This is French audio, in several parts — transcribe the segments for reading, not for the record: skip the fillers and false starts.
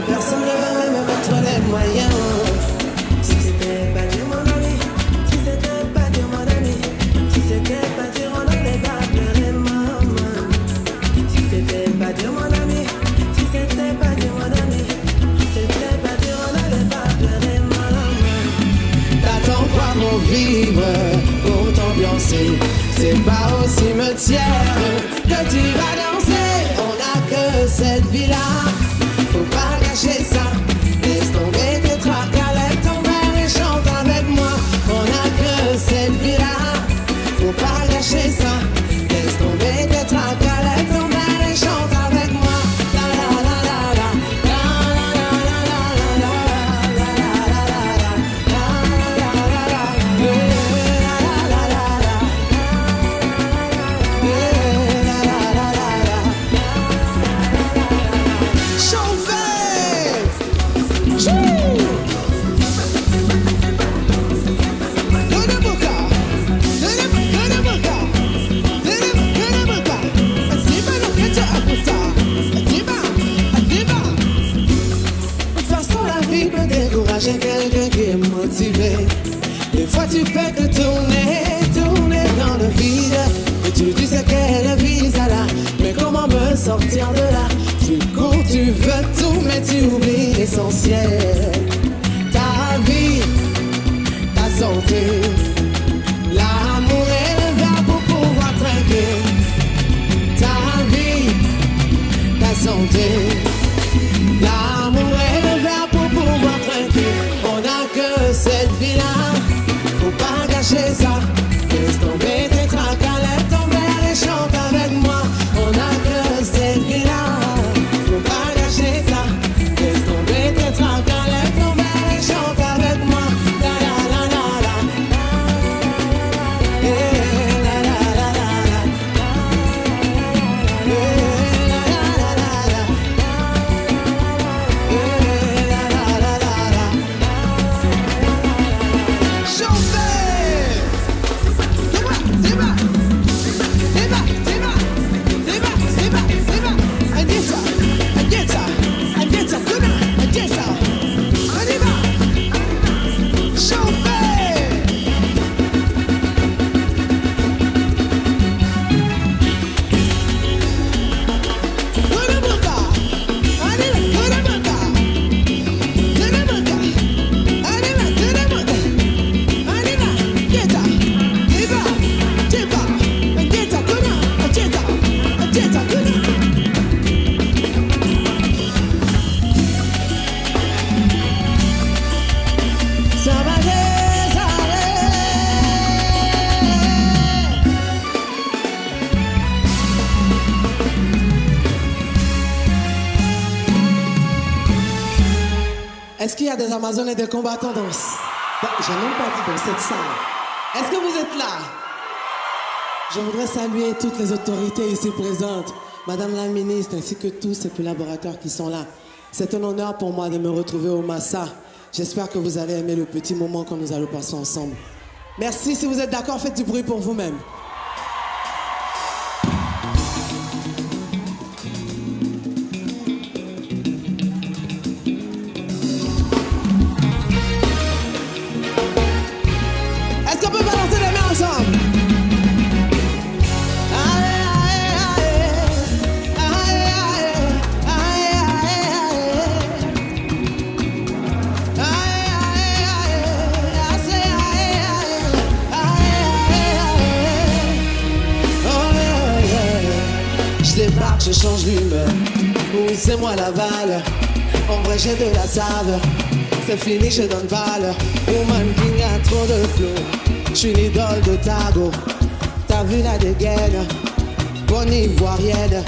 personne ne va même mettre les moyens. Si c'était pas Dieu mon ami, si c'était pas Dieu mon ami, si c'était pas Dieu on n'allait pas pleurer maman. Si c'était pas Dieu mon ami, si c'était pas Dieu mon ami, si c'était pas Dieu on n'allait pas pleurer maman. T'attends quoi pour vivre, pour t'ambiancer? C'est pas au cimetière que tu vas danser. On n'a que cette vie-là, faut pas gâcher ça. Laisse tomber tes tracas, lève ton verre et chante avec moi. On n'a que cette vie-là, faut pas gâcher ça. Laisse tomber tes tracas, lève ton verre et chante avec moi. La la la la la, la la la la la, la la la la j'ai quelqu'un qui est motivé. Des fois tu fais que tourner, tourner dans le vide. Et tu dis c'est quelle vie ça là, mais comment me sortir de là? Tu cours, tu veux tout, mais tu oublies l'essentiel. Ta vie, ta santé, l'amour et le verbe pour pouvoir trinquer. Ta vie, ta santé, l'amour et le verbe pour pouvoir trinquer. On n'a que cette vie-là, faut pas gâcher ça. Laisse tomber tes tracas, lève ton verre et chante avec moi. On n'a que cette vie-là, faut pas gâcher ça. Laisse tomber tes tracas, lève ton verre et chante avec moi. La la la la la, la la la la la, la la la la la. Est-ce qu'il y a des Amazones et des combattants dans... J'ai même pas dit dans cette salle. Est-ce que vous êtes là? Je voudrais saluer toutes les autorités ici présentes, Madame la ministre ainsi que tous ces collaborateurs qui sont là. C'est un honneur pour moi de me retrouver au Massa. J'espère que vous allez aimer le petit moment que nous allons passer ensemble. Merci, si vous êtes d'accord, faites du bruit pour vous-même. Je change d'humeur, oui c'est moi la balle. En vrai j'ai de la saveur, c'est fini je donne valeur. Woman King a trop de flow, je suis l'idole de Tago. T'as vu la dégaine, bonne ivoirienne.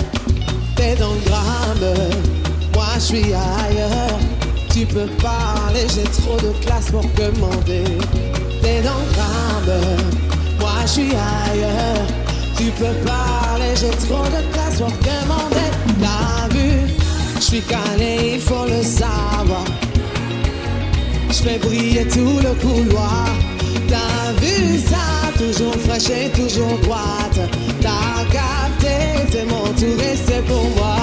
T'es dans le drame, moi je suis ailleurs. Tu peux parler, j'ai trop de classe pour commander. T'es dans le drame, moi je suis ailleurs. Tu peux parler, j'ai trop de classe pour demander. T'as vu, je suis calé, il faut le savoir. Je fais briller tout le couloir. T'as vu ça, toujours fraîche et toujours droite. T'as capté, c'est mon tour et c'est pour moi.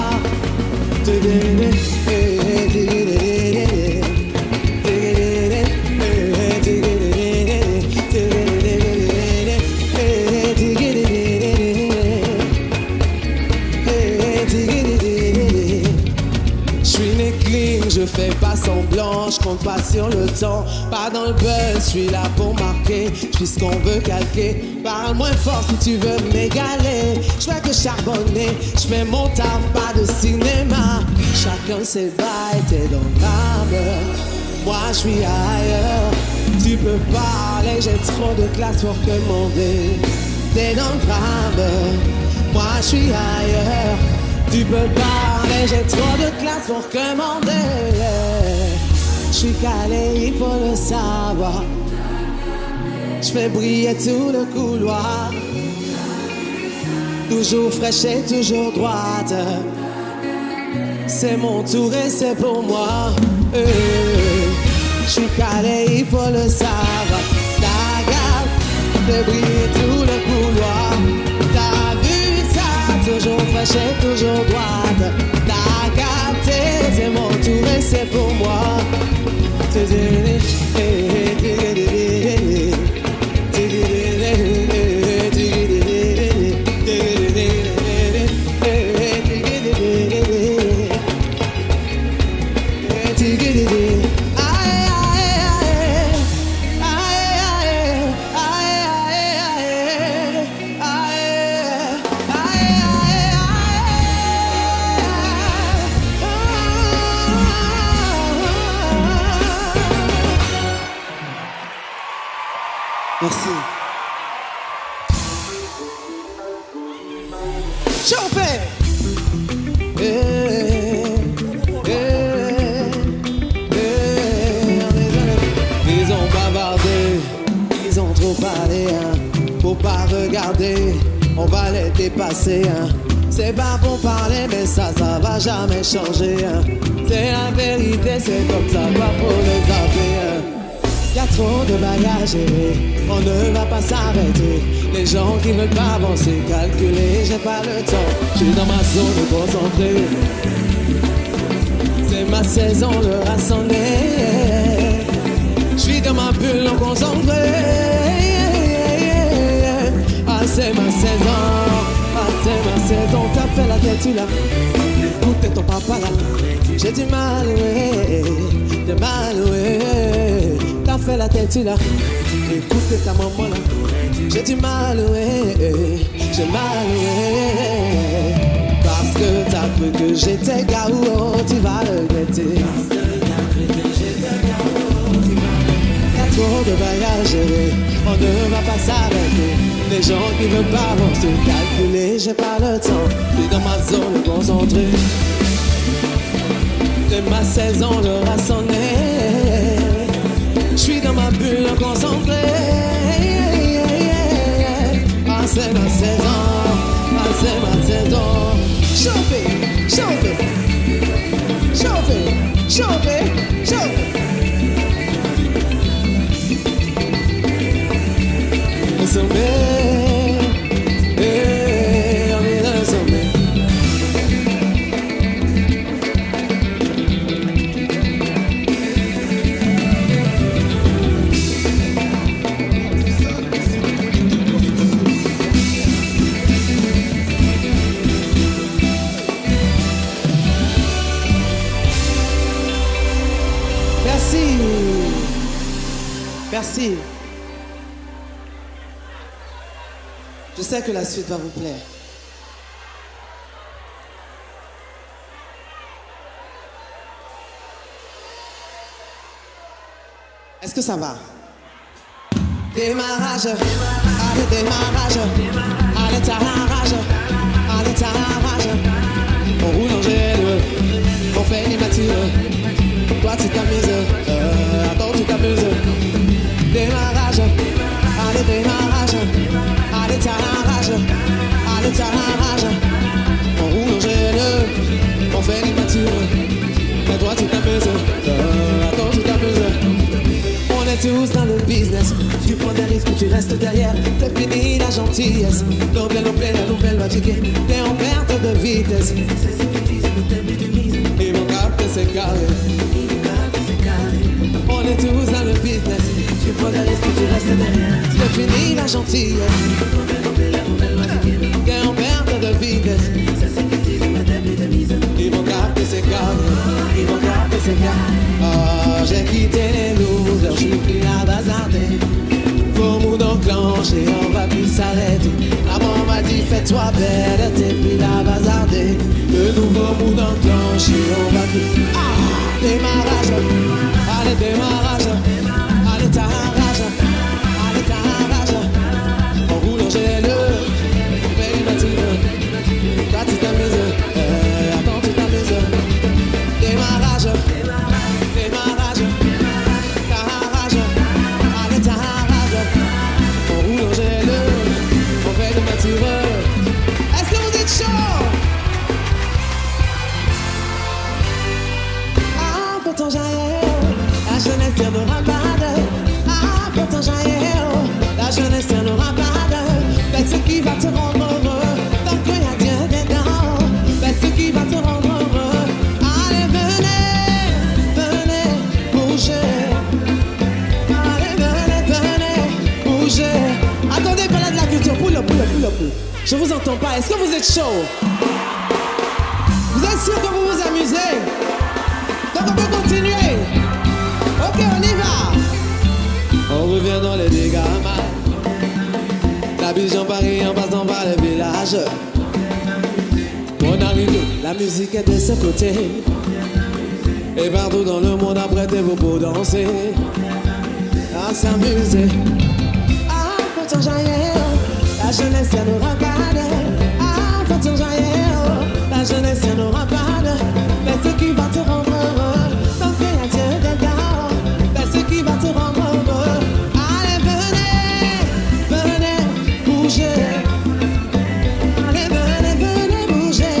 fais pas semblant, je compte pas sur le temps. Pas dans le buzz, je suis là pour marquer. Je suis ce qu'on veut calquer. Parle moins fort si tu veux m'égaler. Je fais que charbonner, je fais mon taf, pas de cinéma. Chacun ses bails, t'es dans l'âme. Moi je suis ailleurs. Tu peux parler, j'ai trop de classe pour commander. T'es dans le drame, moi je suis ailleurs. Tu peux parler, j'ai trop de classe pour commander. Je suis calé, il faut le savoir. Je fais briller tout le couloir. Toujours fraîche et toujours droite. C'est mon tour et c'est pour moi. Je suis calé, il faut le savoir. Ta garde, fais briller tout le couloir. T'as vu ça, toujours fraîche et toujours droite. T'as capté, c'est mon tour et c'est pour moi. Merci. Chauffez! Ils ont bavardé, ils ont trop parlé, hein. Faut pas regarder, on va les dépasser, hein. C'est pas pour parler, mais ça va jamais changer, hein. C'est la vérité, c'est comme ça, pas pour les zapper, hein. Y'a trop de bagages, on ne va pas s'arrêter. Les gens qui veulent pas avancer, calculer, j'ai pas le temps. J'suis dans ma zone concentrée. C'est ma saison, l'heure a sonné. J'suis dans ma bulle non concentrée. Ah c'est ma saison, ah c'est ma saison. T'as fait la tête, tu l'as. Écoutez ton papa là. J'ai du mal, ouais, j'ai mal, ouais. T'as fait la tête, tu l'as. Écoute ta maman là. J'ai du mal, ouais, j'ai mal, ouais. Parce que t'as cru que j'étais gaou, tu vas le regretter. Y'a trop de bagages, on ne va pas s'arrêter. Les gens qui veulent pas vont se calculer, j'ai pas le temps. J'suis dans ma zone concentrée. C'est ma saison, l'heure a sonné. J'suis dans ma bulle concentrée. Ah c'est ma saison, ah c'est ma saison. Chauffez, chauffez, chauffez, chauffez, chauffez. Le sommet, on est dans le sommet. Merci. Je sais que la suite va vous plaire. Est-ce que ça va? Démarrage, allez démarrage, allez tararage, allez tararage. On roule en GLE, on fait l'immature. Toi tu t'amuses, attends tu t'amuses. Démarrage, allez démarrage, allez tararage, allez tararage. On roule en GLE, on fait l'immature. Mais toi tu t'amuses, attends tu t'amuses. On est tous dans le business. Tu prends des risques, tu restes derrière. C'est fini la gentillesse. Nouvelle la nouvelle va tiquer. T'es en perte de vitesse. C'est ce qu'ils disent, le thème du mise. Ils vont capter ses carrés. On est tous dans le business. Tu prends des risques, tu restes derrière. C'est fini la gentillesse. La nouvelle va tiquer. T'es en perte de vitesse. C'est ce qu'ils disent, le thème du mise. Ils vont capter ses carrés. Ils vont capter ses carrés. j'ai quitté les lourdeurs, je suis plus à bazarder. Faut nous d'enclencher, on va plus s'arrêter. Maman m'a dit fais-toi belle, t'es plus à bazarder. Le nouveau mood enclenché, on va plus. Ah, démarrage, allez démarrage, allez t'arrage, allez t'arrage. On roule en GLE, paye ma tire, toi tu t'amuses, attends tu t'amuses. Démarrage, démarrage, t'arrage, allez t'arrage. On roule en GLE, on paye ma tire. Est-ce que vous êtes chaud? Pourtant la jeunesse tiendra pas de. Ah, pourtant la jeunesse tiendra pas de. Fais ce qui va te rendre heureux, tant qu'il y a Dieu dedans. Fais ce qui va te rendre heureux. Allez, venez, venez, bougez. Allez, venez, venez, bougez. Attendez, parlez de la culture, poule. Je vous entends pas, est-ce que vous êtes chaud? Vous êtes sûr que vous vous amusez? Donc on peut continuer. Ok, on y va. On revient dans les dégâts mal. L'Abidjan Paris en passant par les villages. On arrive, la musique est de ce côté. Et partout dans le monde apprêtez-vous pour danser. À s'amuser. Ah, pourtant la jeunesse n'aura pas de. Ah, pourtant la jeunesse n'aura pas de. Mais ce qui va te rendre heureux, tant qu'il y a Dieu dedans. Mais ce qui va te rendre heureux. Allez, venez, venez, bougez. Allez, venez, venez, bougez.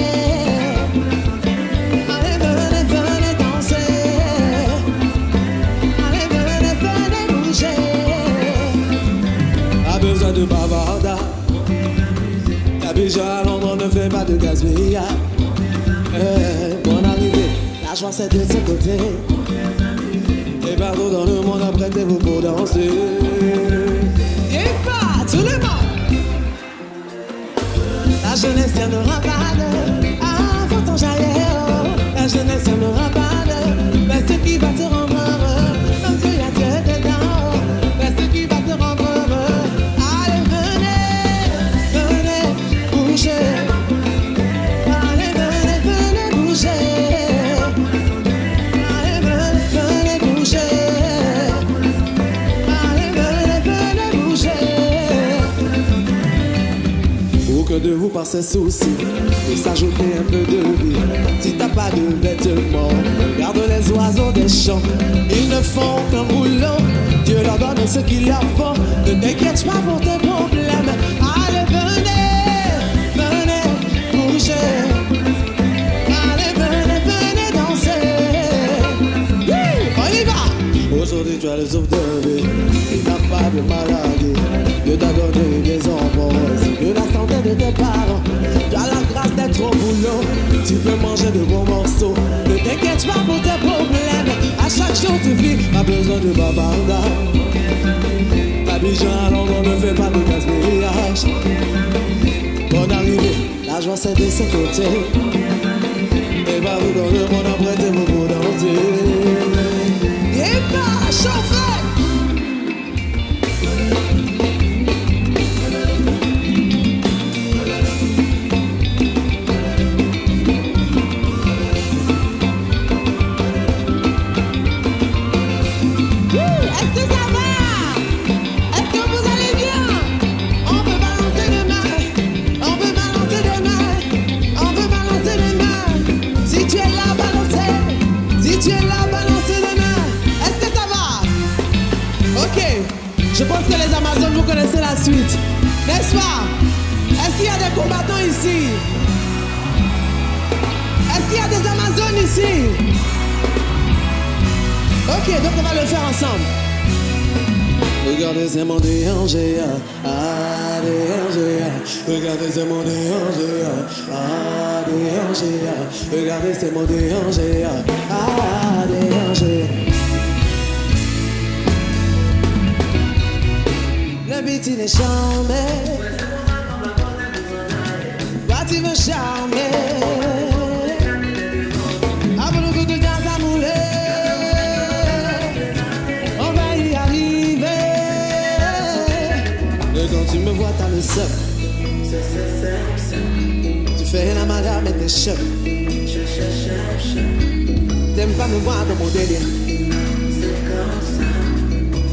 Allez, venez, venez, danser. Allez, venez, venez, bouger. Pas besoin de bavardage. L'Abidjan à Londres ne fait pas de gaspillage. Bonne arrivée, la joie c'est de ce côté. Et partout dans le monde apprêtez-vous pour danser. Et pas tout le monde. La jeunesse n'aura pas de. Ah, faut t'en jaillir. La jeunesse n'aura pas de. Mais ce qui va te rendre heureux, tant qu'il y a Dieu dedans. Mais ce qui va te rendre heureux. Allez, venez, venez, bougez. De vous par ses soucis et s'ajouter un peu de vie. Si t'as pas de vêtements, regarde les oiseaux des champs. Ils ne font qu'un boulot, Dieu leur donne ce qu'il leur faut. Ne t'inquiète pas pour tes problèmes. Allez, venez, venez, bougez. Allez, venez, venez, danser. On y va. Aujourd'hui tu as le souffle de vie, tu n'as pas de maladie. Dieu t'a donné des enfants, que la santé de tes parents. Tu as la grâce d'être au boulot, tu peux manger de bons morceaux. Ne t'inquiète pas pour tes problèmes, à chaque jour tu vis, pas besoin de bavardage. L'Abidjan à Londres ne fait pas de gaspillage. Bonne arrivée, la joie c'est de ce côté. Et partout dans le monde apprêtez-vous pour danser. Et pas chauffer. Je pense que les Amazones, vous connaissez la suite, n'est-ce pas? Est-ce qu'il y a des combattants ici? Est-ce qu'il y a des Amazones ici? Ok, donc on va le faire ensemble. Regardez, c'est mon déranger, ah, déranger. Regardez, c'est mon déranger, ah, déranger. Regardez, c'est mon déranger, ah, déranger. Le beat il est charmé. Toi tu veux charmer. Avec le goût de gaz à mouler. me vois, t'as le seum. Tu fais la madame et t'es chum. T'aimes pas me voir dans mon délire.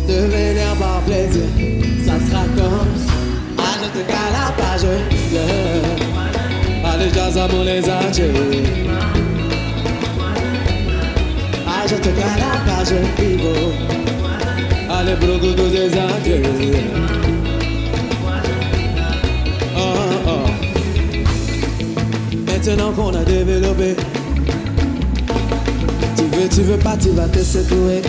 Te vénère par plaisir, ça sera comme ça. Ah, je te calapage, yeah. Allez, jazz à mon les adieux. Ah, je te calapage, vivo. Allez, brogo tous les adieux. Oh, oh. Maintenant qu'on a développé, tu veux pas, tu vas te secouer.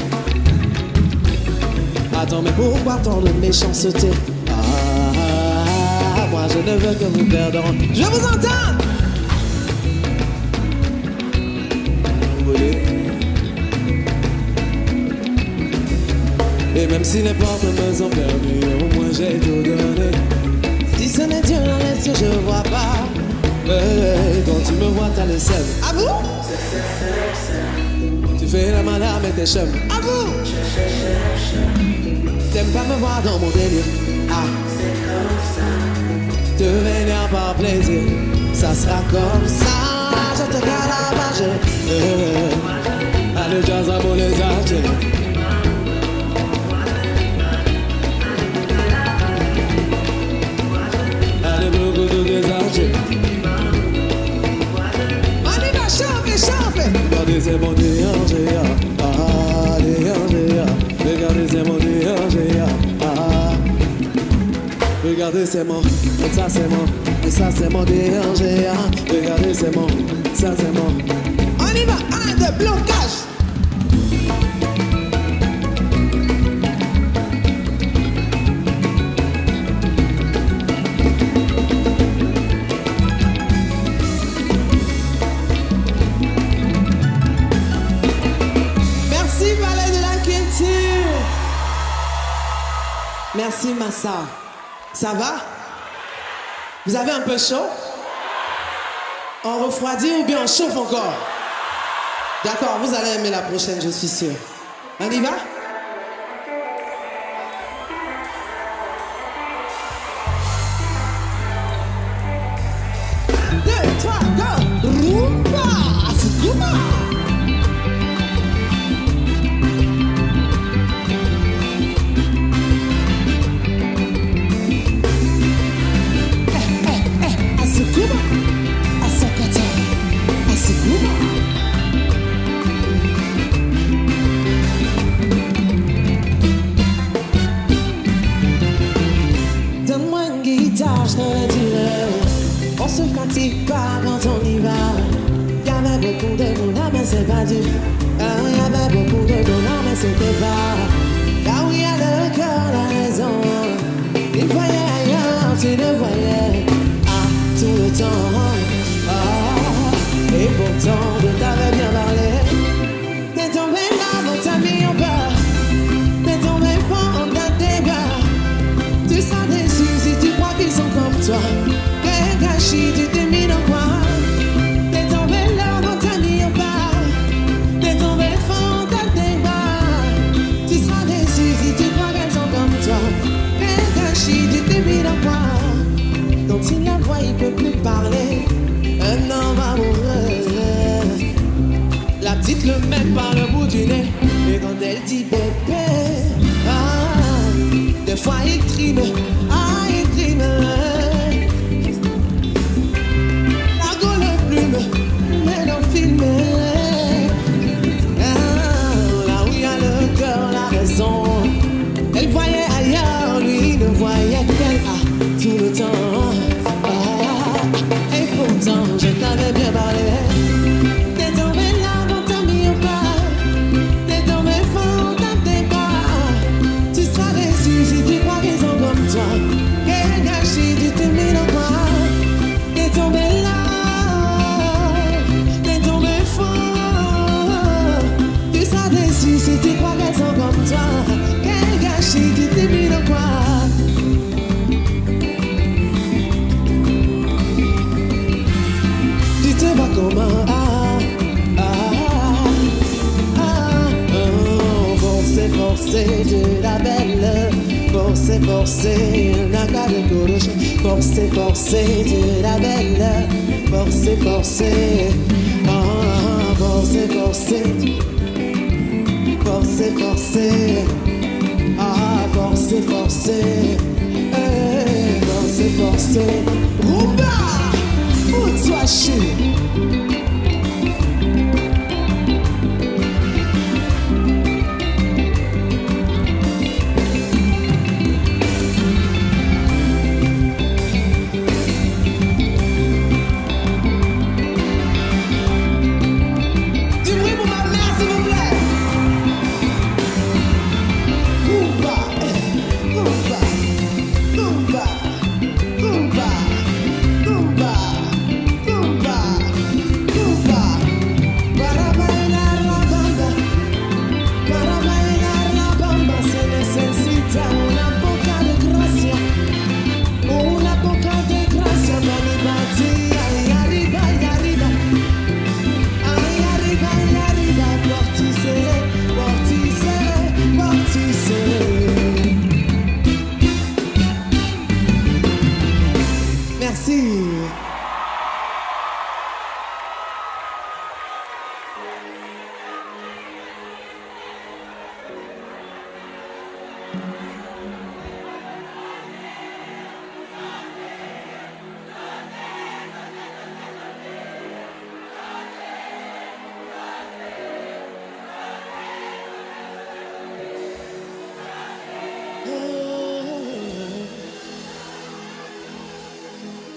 Attends, mais pourquoi tant de méchanceté? Moi je ne veux que vous perdre. Je vous entends. Vous voulez? Et même si les portes me sont perdues, au moins j'ai tout donné. Si ce n'est Dieu dans les cieux, je vois pas. Quand tu me vois, t'as le seum. À vous? Tu fais la madame et t'es chum. À vous? T'aimes pas me voir dans mon délire. Ah, c'est comme ça. Te vénère par plaisir, ça sera comme ça. Je te calabage. Allez, jazz à mon les adieux. Allez, beaucoup de désadieux. Allez, va chanter, chanter. Regardez, c'est mon déranger. Ah, déranger. Regardez, c'est mon déranger. Ah, regardez, c'est mon, et ça c'est mon, et ça c'est mon déranger. Regardez, c'est mon, ça c'est mon. On y va, un de blocage. Merci, Palais de la Culture. Merci, Massa. Ça va? Vous avez un peu chaud? On refroidit ou bien on chauffe encore? D'accord, vous allez aimer la prochaine, je suis sûr. On y va? 2, 3, go! Rumba! Sukuma! Donne-moi une guitare, je te le dirai. On se fatigue pas quand on y va. Y'avait beaucoup de bonheur, mais c'est pas dur. Y'avait beaucoup de bonheur, mais c'était pas. Là où il y a le cœur, la raison. Il voyait ailleurs, tu le voyais. Ah, tout le temps. Ah, et pourtant, je t'avais bien parlé. T'es tombé là, mon t'as mis en peur. T'es tombé fort dans tes gars. Tu seras déçu si tu crois qu'ils sont comme toi. Qu'un gâchis, tu t'es mis dans quoi? T'es tombé là, mon t'as mis en bas. T'es tombé fort dans tes gars. Tu seras déçu si tu crois qu'elles sont comme toi. Qu'un gâchis, tu t'es mis dans quoi? Quand il la voit, il peut plus parler. Un homme amoureux. La petite le met par le bout du nez. Et quand elle dit bébé, ah, des fois il trime, ah il trime. La gueule plume, mais dans le film. Ah, là où il y a le cœur, la raison. Elle voyait ailleurs, lui ne voyait qu'elle a tout le temps. Ah, et pourtant je t'avais bien parlé. T'es tombé là, mon t'as mis au pas. T'es tombé fort dans tes bras. Tu seras déçu si tu crois qu'ils sont comme toi. Quel gâchis, tu t'es mis dans quoi? T'es tombé là, t'es tombé fort. Tu seras déçu si tu crois qu'elles sont comme toi. Quel gâchis, tu t'es mis dans quoi? Tu te vois comment? Forcé, tu la belle. Forcé, forcé, n'a qu'à le coucher. Forcé, forcé, tu la belle. Forcé, forcé, ah, forcé, forcé. Forcé, forcé, ah, forcé, forcé. Forcé, forcé. Rumba, où toi chérie?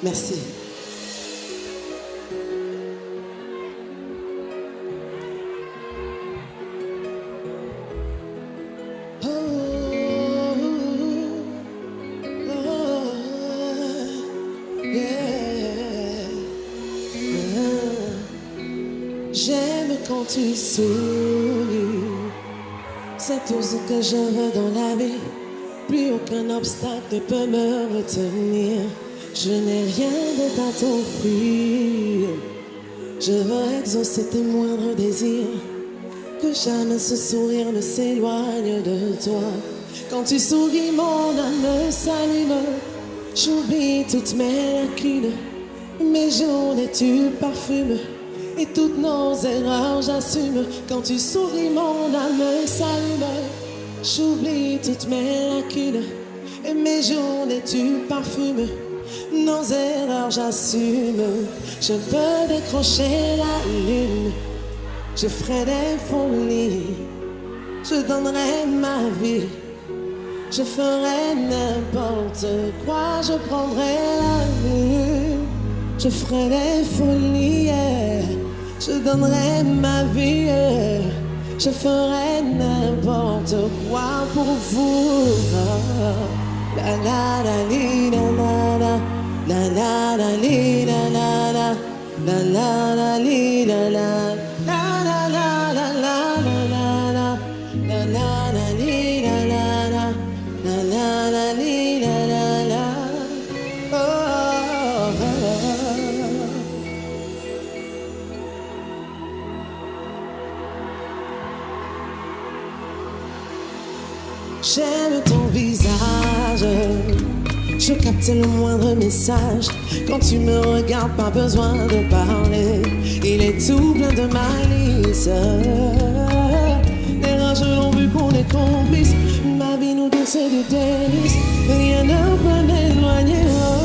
Merci. J'aime quand tu souris, c'est tout ce que je veux dans la vie. Plus aucun obstacle ne peut me retenir. Je n'ai rien d'autre à t'offrir. Je veux exaucer tes moindres désirs. Que jamais ce sourire ne s'éloigne de toi. Quand tu souris, mon âme s'allume. J'oublie toutes mes lacunes. Mes journées tu parfumes. Et toutes nos erreurs j'assume. Quand tu souris, mon âme s'allume. J'oublie toutes mes lacunes. Et mes journées tu parfumes. Nos erreurs j'assume. Je peux décrocher la lune. Je ferai des folies. Je donnerai ma vie. Je ferai n'importe quoi. Je prendrai la lune. Je ferai des folies. Je donnerai ma vie. Je ferai n'importe quoi pour vous. La la la li la la la. La la la li la la la. La la la li la la. La la la la la la la. La la la li la la la. La la la li la la la. Oh, oh, oh. J'aime ton visage. Je capte le moindre message. Quand tu me regardes, pas besoin de parler. Il est tout plein de malice. Les rageux l'ont vu qu'on est complices. Ma vie nous deux c'est du délice. Rien ne peut m'éloigner. Oh,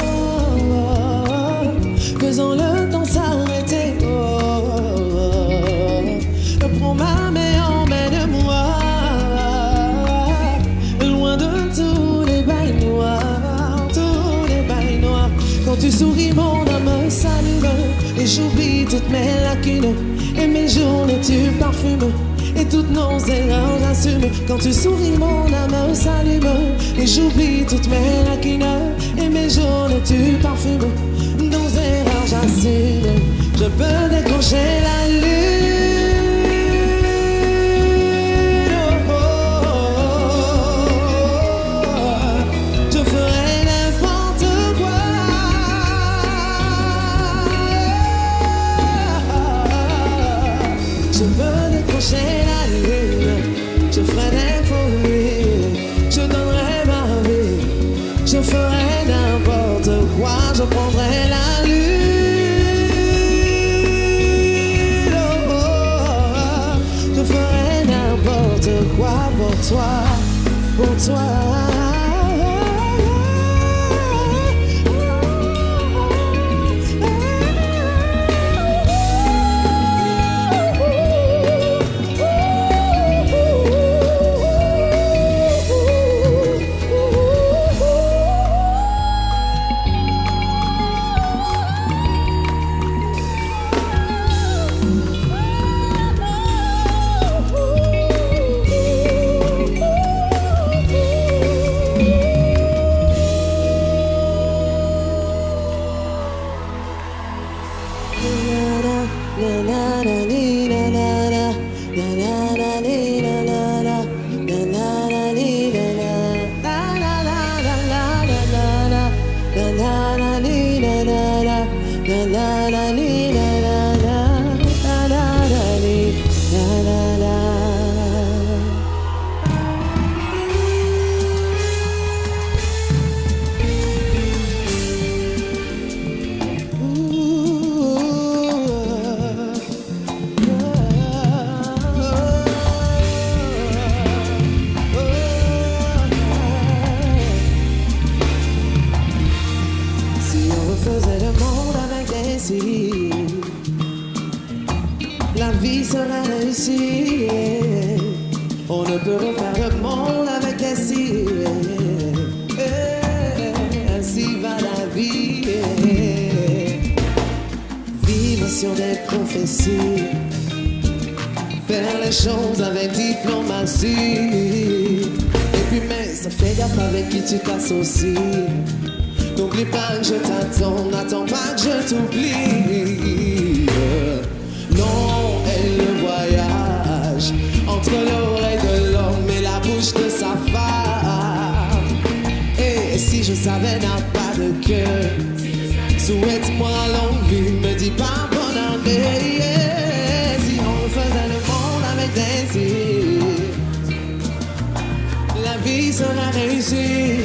oh, oh. Faisons le temps s'arrêter. Oh, oh, oh. Prends ma main, emmène-moi loin de tous les bails noirs. Quand tu souris, mon âme s'allume. Et j'oublie toutes mes lacunes. Et mes journées tu parfumes. Et toutes nos erreurs j'assume. Quand tu souris, mon âme s'allume. Et j'oublie toutes mes lacunes. Et mes journées tu parfumes. Nos erreurs j'assume. Je peux décrocher la lune. Je veux décrocher la lune. Je ferai des folies. Je donnerai ma vie. toi, pour toi. La vie sera réussie. On ne peut refaire le monde avec des si. Ainsi va la vie. Vivre sur des prophéties. Faire les choses avec diplomatie. Et puis mais ça fait gaffe avec qui tu t'associes. N'oublie pas que je t'attends, n'attends pas que je t'oublie. Non, et le voyage entre l'oreille de l'homme et la bouche de sa femme. Et si je savais n'a pas de cœur, souhaite-moi longue vie, me dis pas bonne année. Si on faisait le monde avec des yeux, la vie serait réussie.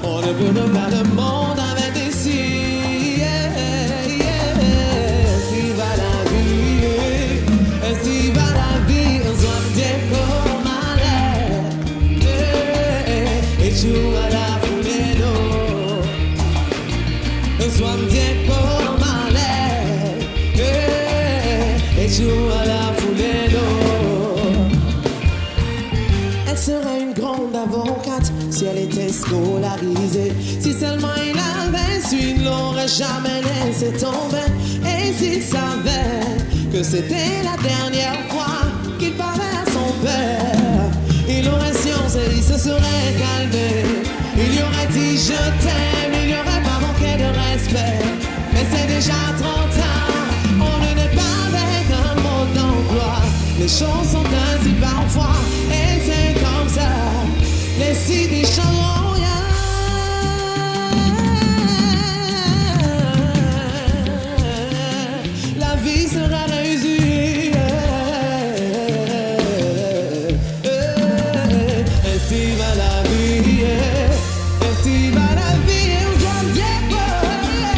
On ne peut pas faire le monde avec des si. Si va la vie, si va la vie, on soit bien pour malheur. Et tu vas la foulée d'eau. On soit bien pour malheur. Et tu vas la foulée d'eau. Elle serait une grande avocate si elle était scolarisée. Si seulement il avait su, il l'aurait jamais laissé tomber. Et s'il savait que c'était la dernière fois qu'il parlait à son père, il aurait science et il se serait calmé. Il y aurait dit je t'aime, il n'y aurait pas manqué de respect. Mais c'est déjà 30 ans, on ne n'est pas avec un mot d'emploi. Les choses sont ainsi parfois, et c'est comme ça. Les cités changeront rien. La vie sera réussie. Ainsi va la vie. Ainsi va la vie. On doit bien parler.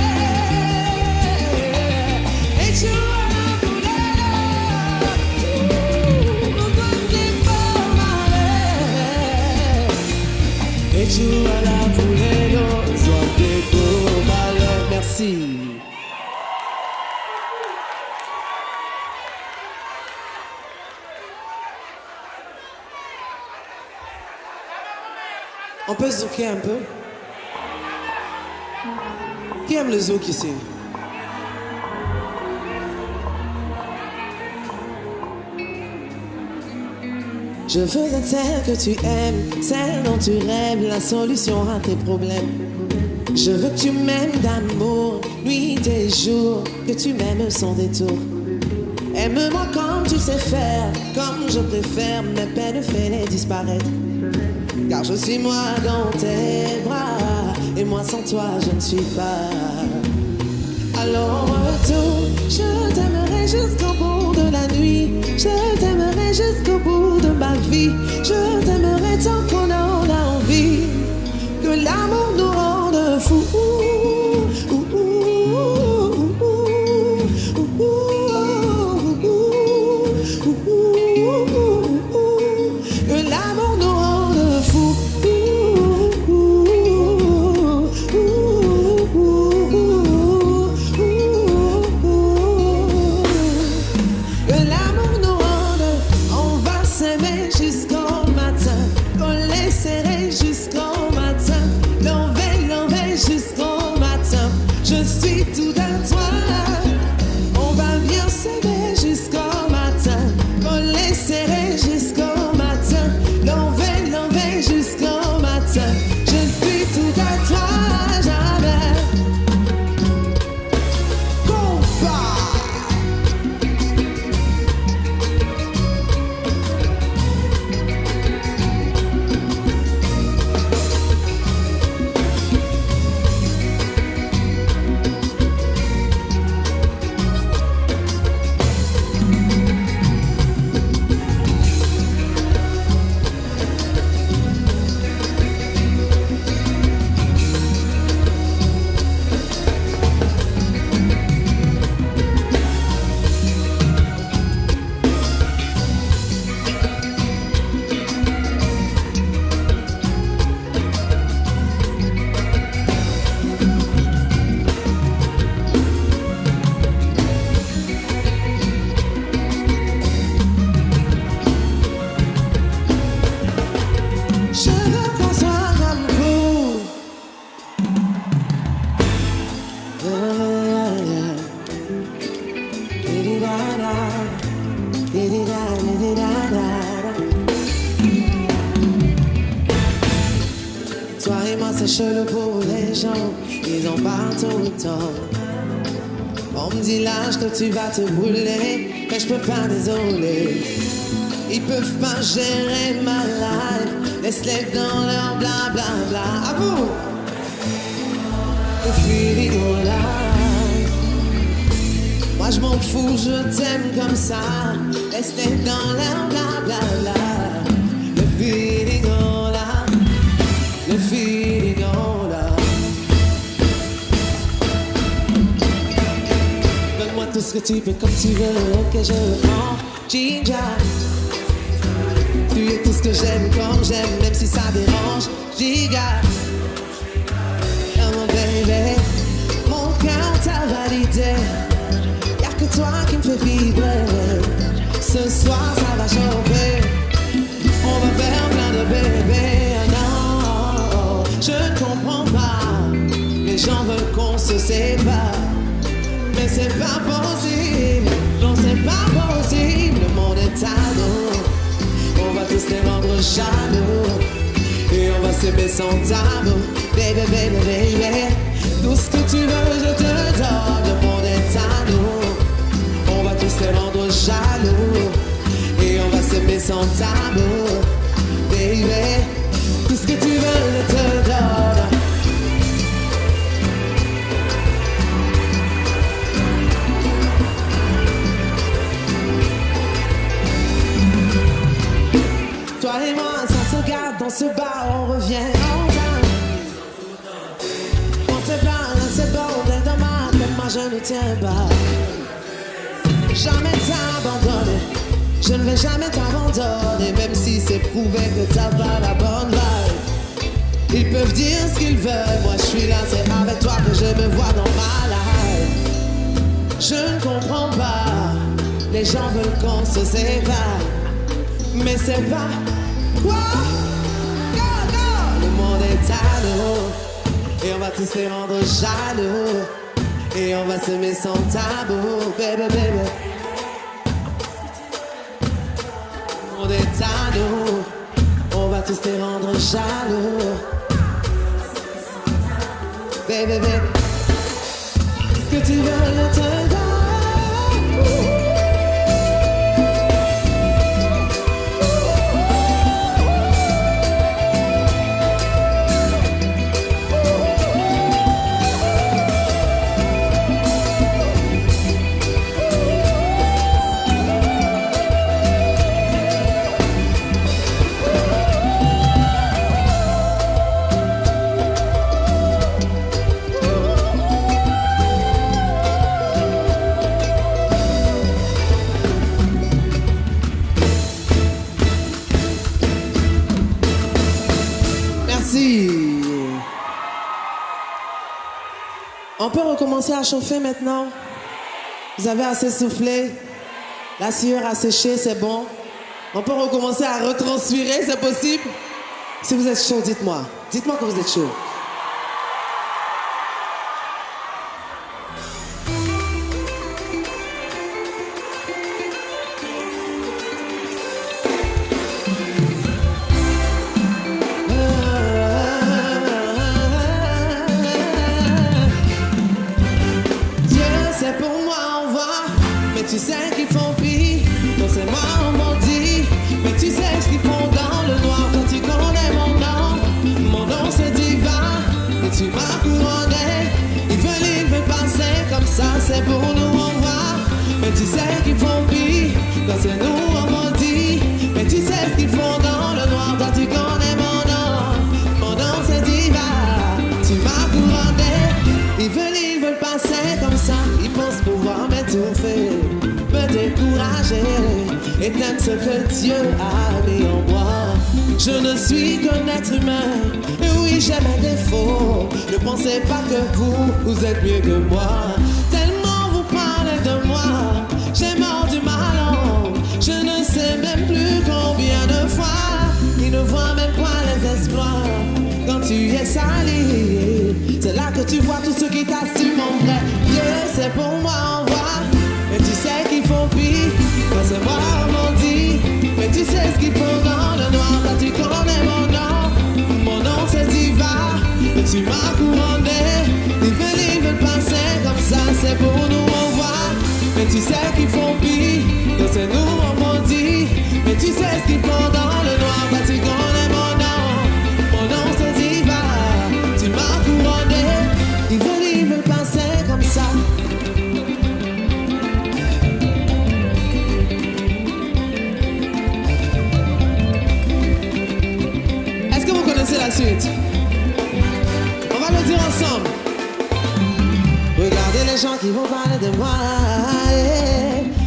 Et tu vas la douleur. On doit bien parler. Et tu vas la bouler, sois des beaux malheurs. Merci. On peut zouker un peu? Qui aime le zouk ici? Je veux être celle que tu aimes, celle dont tu rêves, la solution à tes problèmes. Je veux que tu m'aimes d'amour, nuit et jour, que tu m'aimes sans détour. Aime-moi comme tu sais faire, comme je préfère, mes peines fais-les disparaître. Car je suis moi dans tes bras, et moi sans toi je ne suis pas. Alors retourne, je t'aimerai jusqu'au bout de la nuit. Je t'aimerai jusqu'au bout de ma vie. Je t'aimerai tant qu'on en a envie. Que l'amour nous rende fous. chelou pour les gens, ils en parlent tout le temps. On me dit l'âge que tu vas te brûler, mais je peux pas, désolé. Ils peuvent pas gérer ma life, laisse-les dans leur blablabla. À vous! Le feeling of life. Moi je m'en fous, je t'aime comme ça, laisse-les dans leur blablabla. Le feeling of life, le feeling of life. Donne-moi tout ce que tu peux comme tu veux, que je le prends, Ginger. Tu es tout ce que j'aime comme j'aime, même si ça dérange, Giga. Oh mon baby, mon cœur t'a validé. Y'a que toi qui me fais vibrer. Ce soir ça va chauffer. On va faire plein de bébés. Non, je ne comprends pas. Les gens veulent qu'on se sépare, mais c'est pas possible. Non, c'est pas possible. Le monde est à nous. On va tous les rendre jaloux et on va s'aimer sans tabou. Baby, baby, baby, tout ce que tu veux, je te donne. Le monde est à nous. On va tous les rendre jaloux et on va s'aimer sans tabou. Baby, tout ce que tu veux, je te donne. Toi et moi, ça se garde dans ce bar, on revient en time. On te parle, c'est bordel de mal, mais moi je ne tiens pas. Jamais t'abandonner, je ne vais jamais t'abandonner, même si c'est prouvé que t'as pas la bonne vibe. Ils peuvent dire ce qu'ils veulent, moi je suis là, c'est avec toi que je me vois dans ma life. Je ne comprends pas, les gens veulent qu'on se sépare, mais c'est pas quoi. Go, go. Le monde est à nous et on va tous les rendre jaloux et on va s'aimer sans tabou, baby, baby. Le monde est à nous, on va tous les rendre jaloux, baby, baby. Ce que tu veux, je te donne. On peut recommencer à chauffer maintenant? Vous avez assez soufflé? La sueur a séché, c'est bon? On peut recommencer à retranspirer, c'est possible? Si vous êtes chaud, dites-moi. Dites-moi que vous êtes chaud. Tu sais qu'ils font pire, non c'est moi on m'en dit. Mais tu sais ce qu'ils font dans le noir. Quand tu connais mon nom c'est Diva. Et tu m'as couronné. Ils veulent passer comme ça, c'est pour nous au revoir. Mais tu sais qu'ils font pire, quand c'est nous on m'en dit. Mais tu sais ce qu'ils font dans le noir. Quand tu connais mon nom c'est Diva. Tu m'as couronné. Ils veulent passer comme ça. Ils pensent pouvoir m'étouffer, me décourager, éteindre ce que Dieu a mis en moi. Je ne suis qu'un être humain, et oui j'ai mes défauts. Ne pensez pas que vous êtes mieux que moi. Tellement vous parlez de moi, j'ai mordu ma langue. Je ne sais même plus combien de fois. Ils ne voient même pas les exploits. Quand tu es sali, c'est là que tu vois tout ce qui t'assume mon vrai. Dieu c'est pour moi en voix. Mais tu sais qu'ils font pire, quand c'est moi on m'en dit. Mais tu sais ce qu'ils font dans le noir. Quand tu connais mon nom c'est Diva. Mais la suite. On va le dire ensemble. Regardez les gens qui vont parler de moi.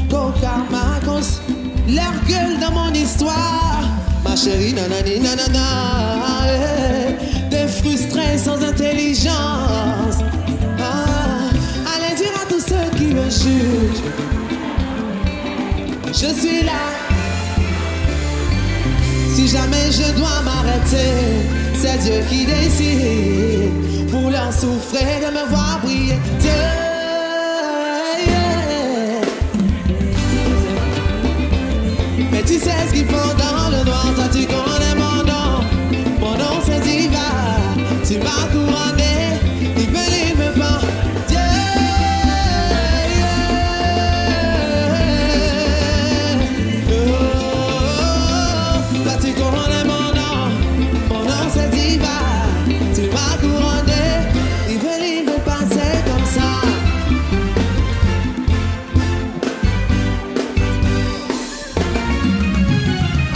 Coca, Marcos, leur gueule dans mon histoire. Ma chérie, nanani, nanana. Des frustrés sans intelligence. Allez dire à tous ceux qui me jugent. Je suis là. Si jamais je dois m'arrêter, c'est Dieu qui décide. Pour leur souffrir de me voir briller. Dieu, yeah. Mais tu sais ce qu'ils font dans le noir. Toi tu connais mon nom. Mon nom c'est Diva. Tu m'as couronné. Ils veulent me voir. Dieu, yeah. Oh, toi tu connais mon nom. Mon nom c'est Diva. Tu m'as couronné. Ils veulent passer comme ça.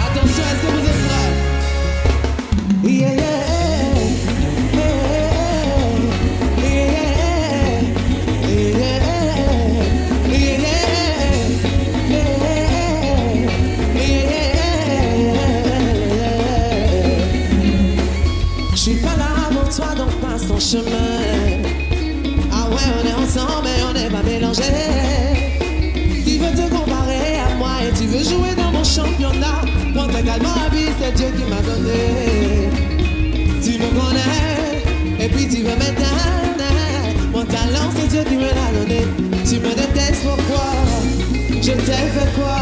Attention, est-ce que vous êtes prêts? Yeah, yeah. Je suis pas là pour toi, donc passe ton chemin. Ah ouais, on est ensemble, mais on n'est pas mélangés. Tu veux te comparer à moi et tu veux jouer dans mon championnat. Moi, également habile, c'est Dieu qui m'a donné. Tu me connais, et puis tu veux m'éteindre. Mon talent, c'est Dieu qui me l'a donné. Tu me détestes, pourquoi? Je t'ai fait quoi?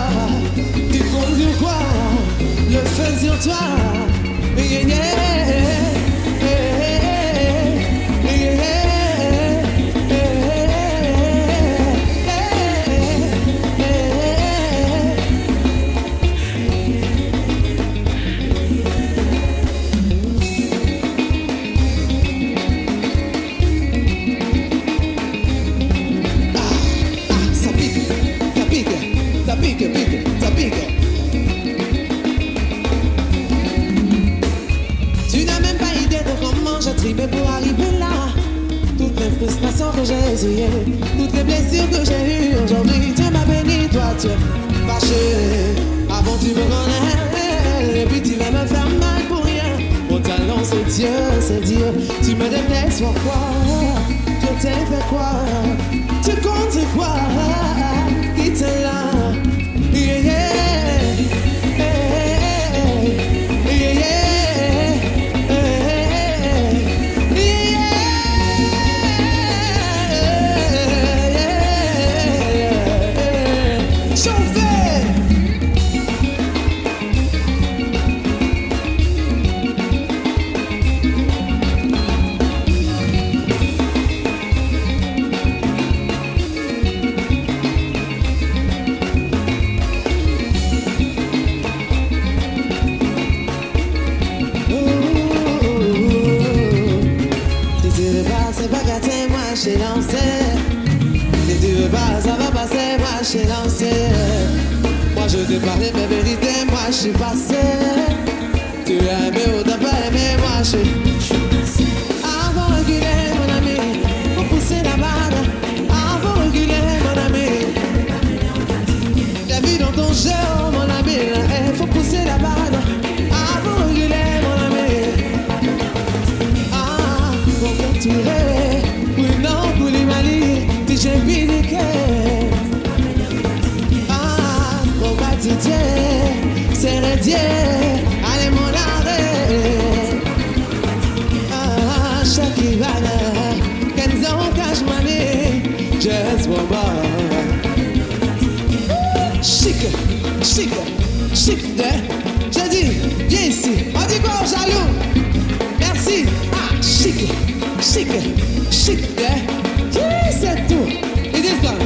Tu comptes sur quoi? Le feu sur toi. Yeah, yeah. Ça pique. Tu n'as même pas idée de comment j'ai tripé pour arriver là. Toutes les frustrations que j'ai essayées, toutes les blessures que j'ai eues aujourd'hui. Dieu m'a béni, toi tu es fâché. Avant tu me connais, et puis tu vas me faire mal pour rien. Mon talent c'est Dieu. Tu me détestes, pourquoi? Je t'ai fait quoi? Tu comptes quoi? Quitte là. Yeah, yeah. J'ai lancé. Si tu veux pas, ça va passer. Moi, j'ai lancé. Moi, je t'ai parlé mes vérités. Moi, je suis passé. Tu as aimé ou t'as pas aimé. Moi, je suis. Avant reculer, mon ami. Faut pousser la balle. Avant reculer, mon ami. T'as vu dans ton jeu, mon ami. Faut pousser la balle. Avant reculer, mon ami. Ah, faut capturer. J'ai piqué. Ah, combattier, c'est redier. Allez, mon arrêt. Ah, chaque hiver, qu'elles ont cache money. Just one more. Chic, j'ai dit, viens ici. On dit quoi, jaloux? Merci. Ah, chic, c'est tout. It is done.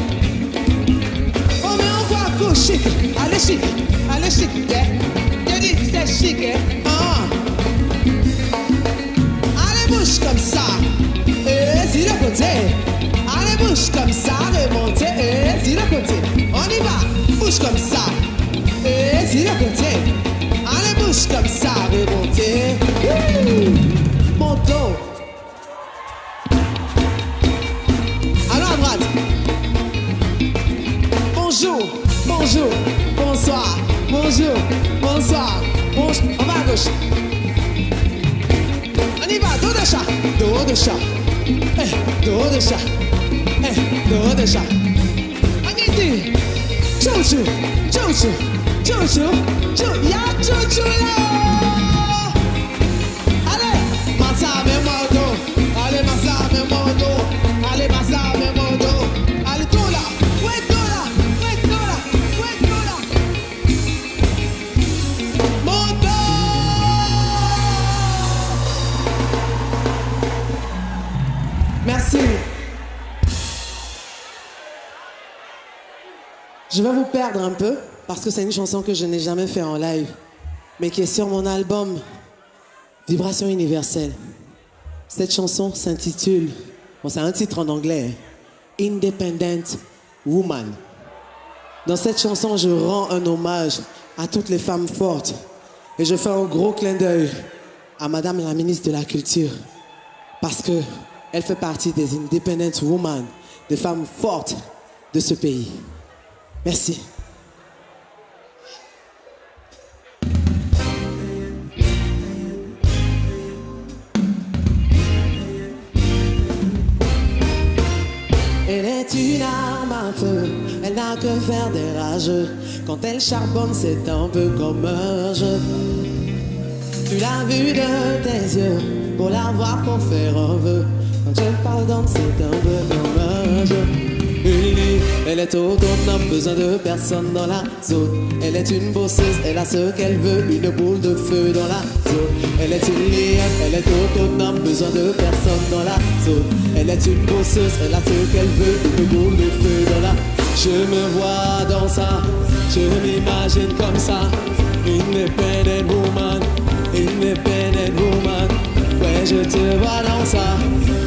Oh, mais on voit coup chic. Allez, chic, yeah. J'ai dit, c'est chic, hein. Ah. Allez, bouge comme ça. Et si le côté. Allez, bouge comme ça, remontez. Et si le côté. On y va. Bouge comme ça. Et si le côté. Allez, bouge comme ça, remontez. gauche, on va à gauche. On y va, dos de chat, dos de chat. Dos de chat, dos de chat. On y dit, chouchou, chouchou, chouchou, chou, ya chouchou là. Allez, massa avec moi au dos. Allez, massa avec moi au dos. Allez, massa avec moi au dos. Allez, tout là, ouais, tout là, ouais, tout là, ouais, tout là. Mon dos. Merci. Je vais vous perdre un peu parce que c'est une chanson que je n'ai jamais fait en live, mais qui est sur mon album Vibration universelle. Cette chanson s'intitule, bon, c'est un titre en anglais, Independent Woman. Dans cette chanson, je rends un hommage à toutes les femmes fortes et je fais un gros clin d'œil à Madame la ministre de la Culture parce que elle fait partie des Independent Women, des femmes fortes de ce pays. Merci. Elle est une arme à feu, elle n'a que faire des rageux. Quand elle charbonne, c'est un peu comme un jeu. Tu l'as vu de tes yeux, pour la voir, pour faire un vœu. Quand elle parle d'homme, c'est un peu comme un jeu. Elle est autonome, besoin de personne dans la zone. Elle est une bosseuse, elle a ce qu'elle veut, une boule de feu dans la zone. Elle est une lionne, elle est autonome, besoin de personne dans la zone. Elle est une bosseuse, elle a ce qu'elle veut, une boule de feu dans la. Je me vois dans ça, je m'imagine comme ça. Independent woman, independent woman. Ouais, je te vois dans ça,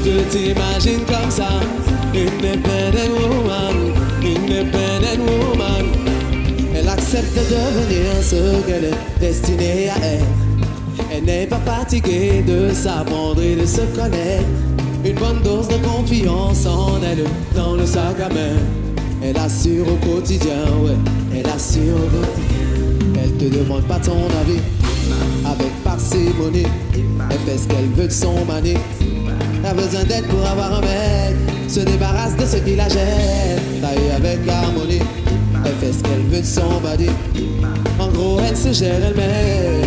je t'imagine comme ça. Independent woman, independent woman. Elle accepte de devenir ce qu'elle est destinée à être. Elle n'est pas fatiguée de s'apprendre et de se connaître. Une bonne dose de confiance en elle dans le sac à main. Elle assure au quotidien, ouais, elle assure au quotidien. Elle te demande pas ton avis, avec parcimonie. Elle fait ce qu'elle veut de son manie. Elle a besoin d'aide pour avoir un mec, se débarrasse de ce qui la gêne. Taille avec harmonie, elle fait ce qu'elle veut de son body. En gros, elle se gère elle-même.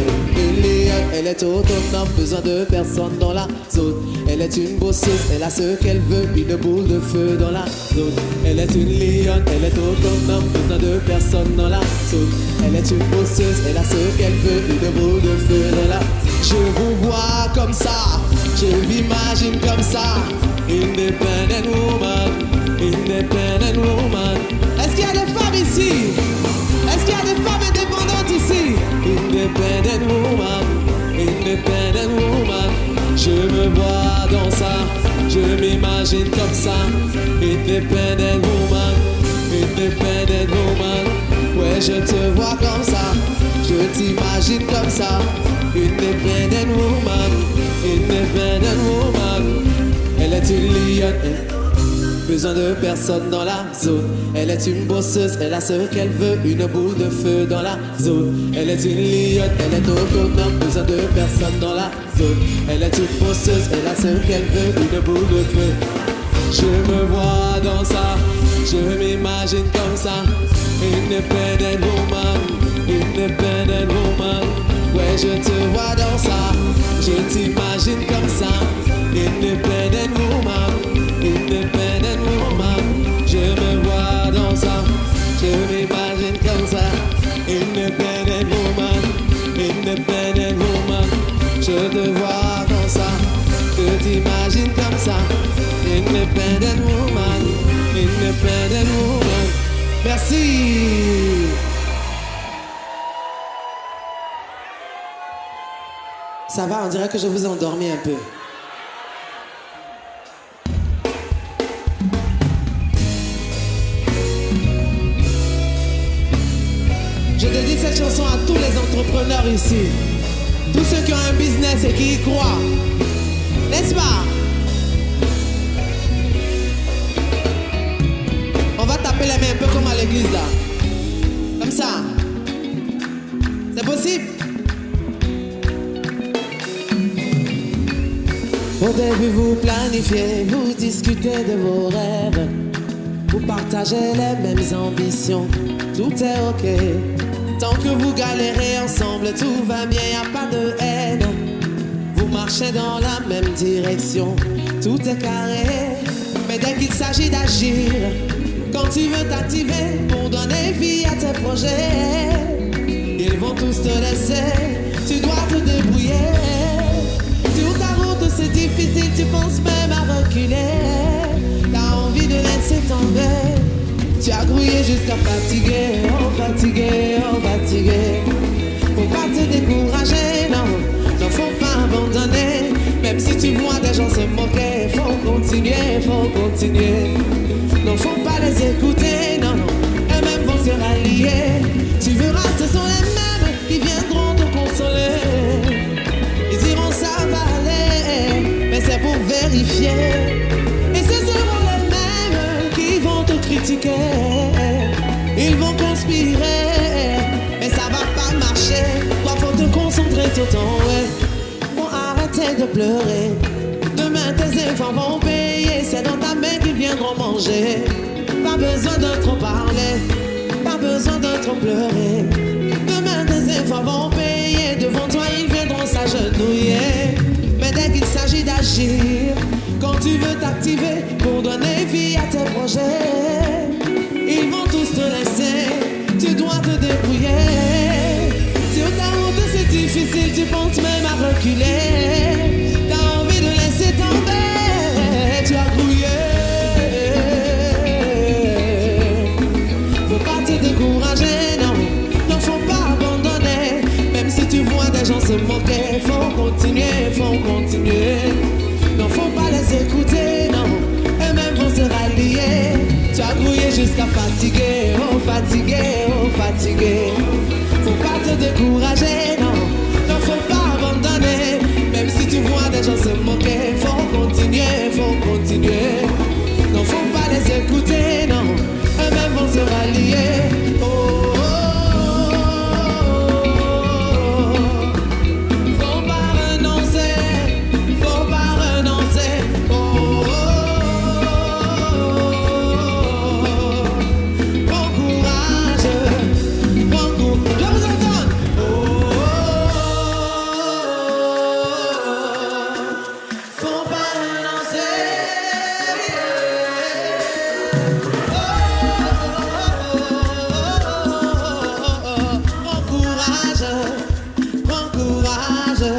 Elle est autonome, besoin de personne dans la zone. Elle est une bosseuse, elle a ce qu'elle veut, une boule de feu dans la zone. Elle est une lionne, elle est autonome, besoin de personne dans la zone. Elle est une bosseuse, elle a ce qu'elle veut, une boule de feu dans la. Je vous vois comme ça, je m'imagine comme ça. Independent woman, independent woman. Est-ce qu'il y a des femmes ici? Est-ce qu'il y a des femmes indépendantes ici? Independent woman, independent woman. Je me vois dans ça, je m'imagine comme ça. Independent woman, independent woman. Ouais, je te vois comme ça, je t'imagine comme ça. Independent woman, independent woman. Elle est une lionne, besoin de personne dans la zone. Elle est une bosseuse, elle a ce qu'elle veut, une boule de feu dans la zone. Elle est une lionne, elle est autonome, besoin de personne dans la zone. Elle est une bosseuse, elle a ce qu'elle veut, une boule de feu. Je me vois dans ça, je m'imagine comme ça. Independent woman, independent woman. Ouais, je te vois dans ça, je t'imagine comme ça. Independent woman, independent woman. Je me vois dans ça, je m'imagine comme ça. Independent woman, independent woman. Je te vois dans ça, je t'imagine comme ça. Independent woman, independent woman. Merci. Ça va, on dirait que je vous ai endormi un peu. Je dédie cette chanson à tous les entrepreneurs ici. Tous ceux qui ont un business et qui y croient. N'est-ce pas? On va taper les mains un peu comme à l'église là. Comme ça. C'est possible? Au début vous planifiez, vous discutez de vos rêves, vous partagez les mêmes ambitions, tout est ok. Tant que vous galérez ensemble, tout va bien, y a pas de haine. Vous marchez dans la même direction, tout est carré. Mais dès qu'il s'agit d'agir, quand tu veux t'activer pour donner vie à tes projets, ils vont tous te laisser, tu dois te débrouiller. Sur ta route c'est difficile, tu penses même à reculer. T'as envie de laisser tomber, tu as grouillé jusqu'à fatiguer, oh fatigué, oh fatigué. Faut pas te décourager, non, non faut pas abandonner. Même si tu vois des gens se moquer, faut continuer, faut continuer. Non faut pas les écouter, non, non, eux-mêmes vont se rallier. Tu verras, ce sont les mêmes qui viendront te consoler. Ils diront ça va aller, mais c'est pour vérifier. Et ce seront les mêmes qui vont te critiquer. Ils vont conspirer, mais ça va pas marcher. Toi faut te concentrer sur ton ouais. Faut arrêter de pleurer. Demain tes enfants vont payer. C'est dans ta main qu'ils viendront manger. Pas besoin de trop parler, pas besoin de trop pleurer. Demain tes enfants vont payer. Devant toi ils viendront s'agenouiller. Mais dès qu'il s'agit d'agir, quand tu veux t'activer pour donner vie à tes projets, ils vont tous te laisser, tu dois te débrouiller. Sur ta route c'est difficile, tu penses même à reculer. T'as envie de laisser tomber, tu as grouillé. Faut pas te décourager, non, non faut pas abandonner. Même si tu vois des gens se moquer, faut continuer, faut continuer. Non faut pas les écouter, non, eux-mêmes vont se rallier. Tu as grouillé jusqu'à fatiguer, oh fatigué, oh fatigué. Faut pas te décourager, non, non faut pas abandonner. Même si tu vois des gens se moquer, faut continuer, faut continuer. Non faut pas les écouter, non, eux-mêmes vont se rallier. Oh, oh, oh, oh. Faut pas renoncer, faut pas renoncer. Oh, oh, oh. Bon courage, bon courage. Je vous entends. Oh, oh, oh. Faut pas renoncer. Oh, oh, oh, oh. Bon courage, bon courage.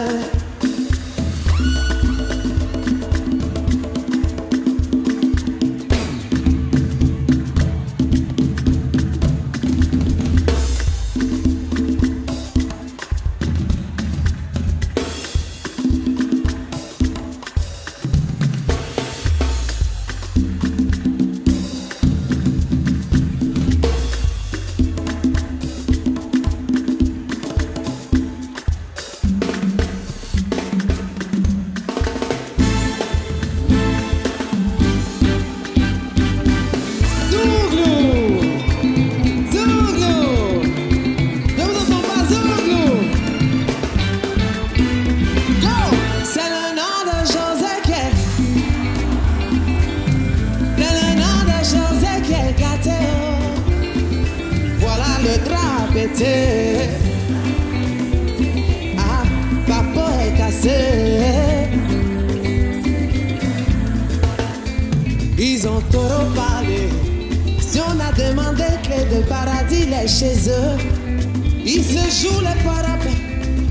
Ah, papa est cassé. Ils ont trop parlé. Si on a demandé clé de paradis, les chez eux. Ils se jouent les parapets.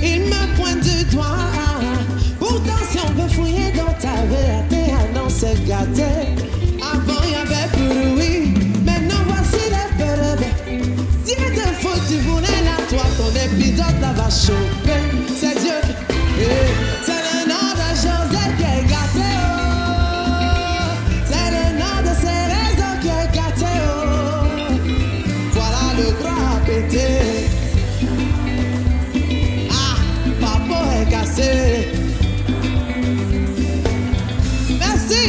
Ils me pointent du doigt. Pourtant si on veut fouiller dans ta vérité, ah non c'est gâté. Avant il y avait bruit, maintenant voici les preuves. Si te faut tu voulais là, toi ton épisode là va chauffer. C'est Dieu, c'est le nom de José qui est gâté. Oh. C'est le nom de ces réseaux qui est gâté. Oh. Voilà le gras pété. Ah, papa est cassé. Merci.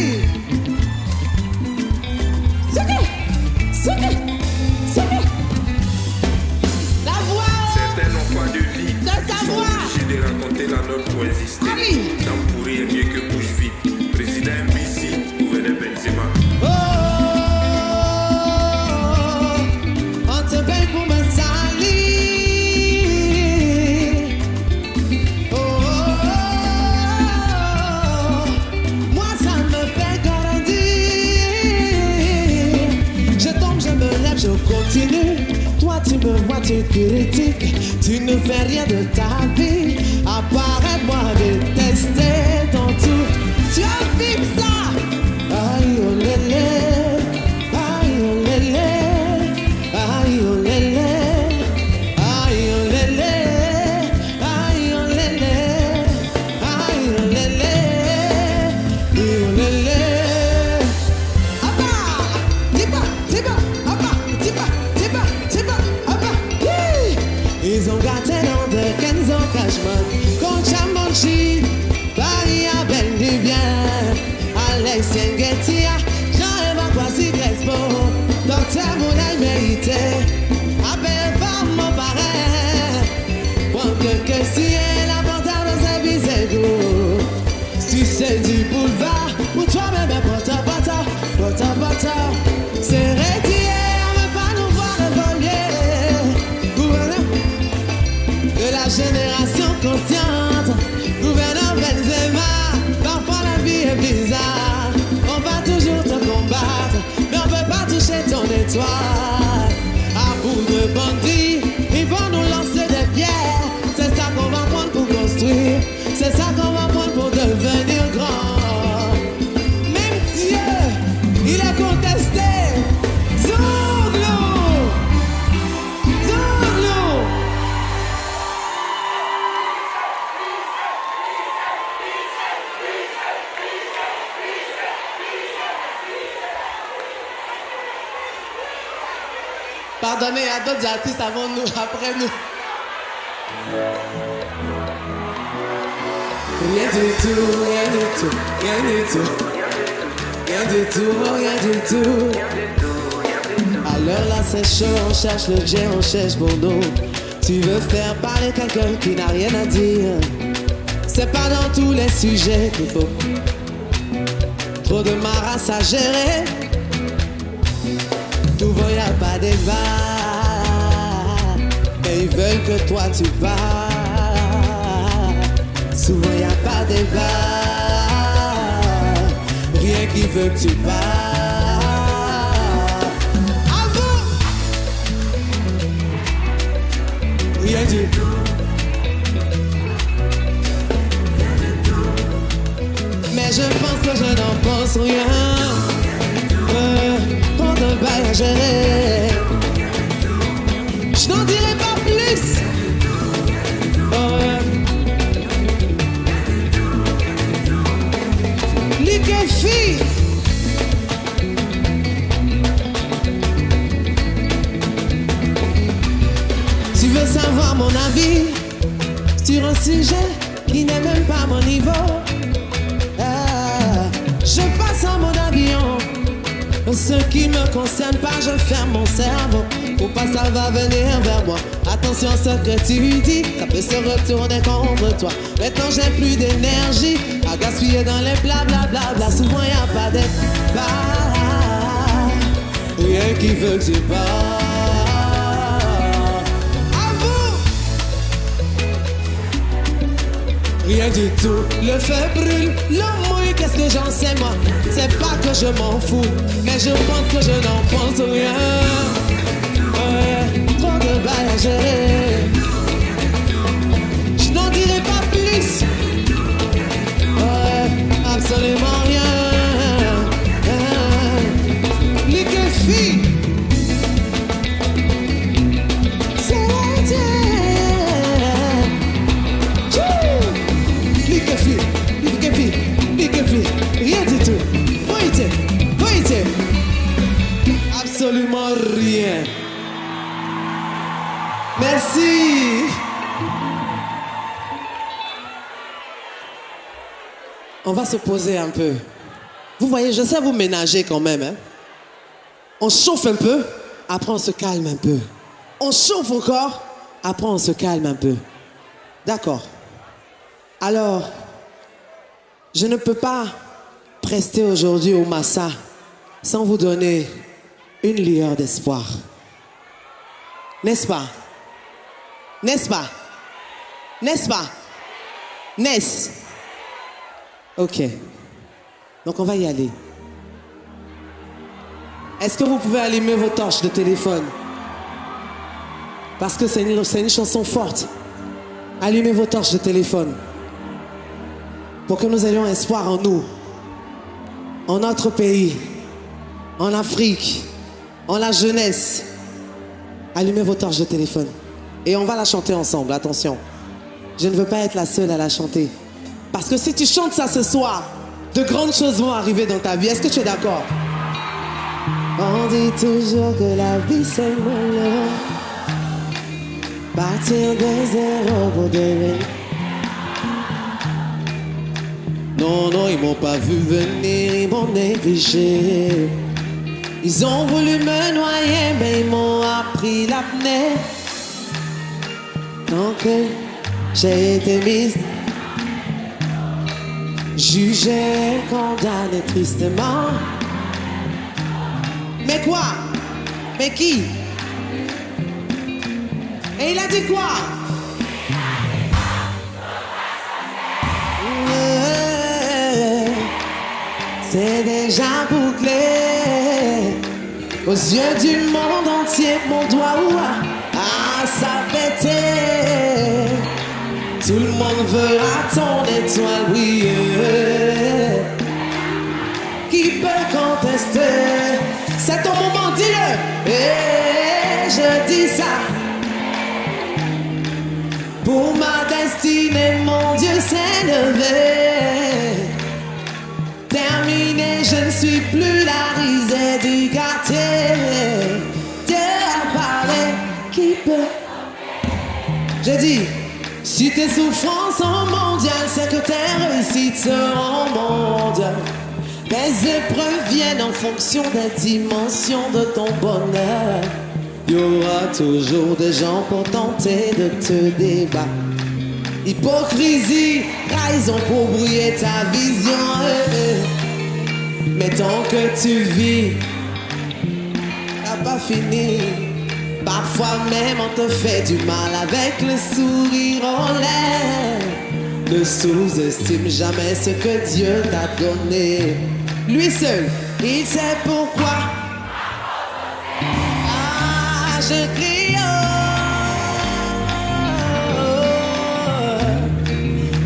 La voix. Certains n'ont pas de vie. De ta Ils sont voix. obligés de raconter la nôtre pour exister. Allez. Tant pour rire mieux que bouche vide. continue. Toi tu me vois, tu critiques. Tu ne fais rien de ta vie. Apparaît-moi détester ton tout. Tu as ça. Aïe oh lélé. Aïe oh lélé. Aïe oh lélé. Aïe oh lélé. Aïe oh lélé. Aïe oh lélé. Aïe oh lélé. Abba. Tiba. Tiba. Abba. Tiba. Tiba. Tiba. Abba. Ils ont gâté dans de Kenzo Cashman. Concha Monchi. Paris a bel du bien. Alex Yengetia. Jean-Eva Kwasi Crespo. Docteur Moulay mérité. Appel femme mon parrain. Pour que si elle a portable dans ses bisous. Si c'est du boulevard. Ou toi-même pota. C'est retiré. On veut pas nous voir évoluer. Gouverneur de la génération consciente. Gouverneur Benzema. Parfois la vie est bizarre. On va toujours te combattre, mais on peut pas toucher ton étoile. À bout de bandits, ils vont nous lancer des pierres. C'est ça qu'on va prendre pour construire. C'est ça qu'on va prendre pour devenir grand. Même Dieu, il a contesté. Zouglo. Pardonnez à d'autres artistes avant nous, après nous. Rien du tout, rien du tout, rien du tout. Rien du tout, rien du tout. Alors là c'est chaud, on cherche le jet, on cherche Bordeaux. Tu veux faire parler quelqu'un qui n'a rien à dire. C'est pas dans tous les sujets qu'il faut. Trop de maras à gérer. Souvent y'a pas débat. Mais ils veulent que toi tu parles. Souvent y'a pas débat. Rien qui veut que tu parles. À vous. Rien du tout. Mais je pense que je n'en pense rien. Pour de bail à gérer. Je n'en dirai pas plus. Ligue et fille. Tu veux savoir mon avis sur un sujet qui n'est même pas mon niveau. Je passe en mode avion. Ce qui me concerne pas, je ferme mon cerveau. Faut pas ça va venir vers moi. Attention à ce que tu dis, ça peut se retourner contre toi. Maintenant j'ai plus d'énergie à gaspiller dans les blablabla. Souvent y'a pas d'état. Rien qui veut que tu parles. À vous. Rien du tout, le feu brûle, l'homme mouille, qu'est-ce que j'en sais moi? C'est pas que je m'en fous, mais je pense que je n'en pense rien. Trop de bail à gérer. Je n'en dirai pas plus. Absolument rien. Ligue fille. C'est la tienne. Ligue fille. Rien du tout. Voyez. Absolument rien. Merci. On va se poser un peu. Vous voyez, je sais vous ménager quand même. Hein? On chauffe un peu, après on se calme un peu. On chauffe encore, après on se calme un peu. D'accord. Alors, je ne peux pas prester aujourd'hui au Massa sans vous donner une lueur d'espoir. N'est-ce pas? N'est-ce pas? N'est-ce pas? N'est-ce? Ok. Donc on va y aller. Est-ce que vous pouvez allumer vos torches de téléphone? Parce que c'est une chanson forte. Allumez vos torches de téléphone pour que nous ayons espoir en nous, en notre pays, en Afrique, en la jeunesse. Allumez vos torches de téléphone et on va la chanter ensemble, attention. Je ne veux pas être la seule à la chanter. Parce que si tu chantes ça ce soir, de grandes choses vont arriver dans ta vie. Est-ce que tu es d'accord? On dit toujours que la vie c'est malheur. Partir de zéro pour devenir. Non, non, ils m'ont pas vu venir, ils m'ont négligé. Ils ont voulu me noyer, mais ils m'ont appris l'apnée. Donc j'ai été mise, jugée, condamnée tristement. Mais quoi? Mais qui? Et il a dit quoi? C'est déjà bouclé. Aux yeux du monde entier, mon doigt à s'arrêter. Tout le monde verra ton étoile briller. Qui peut contester? C'est ton moment, dis-le. Et je dis ça pour ma destinée, mon Dieu s'est levé. Terminé, je ne suis plus la risée du quartier. Dieu a parlé, qui peut? J'ai dit, si tes souffrances sont mondiales, c'est que tes réussites seront mondiales. Les épreuves viennent en fonction des dimensions de ton bonheur. Il y aura toujours des gens pour tenter de te débattre. Hypocrisie, trahison pour brouiller ta vision. Mais tant que tu vis, t'as pas fini. Parfois même on te fait du mal avec le sourire en l'air. Ne sous-estime jamais ce que Dieu t'a donné. Lui seul, il sait pourquoi. Ah, je crie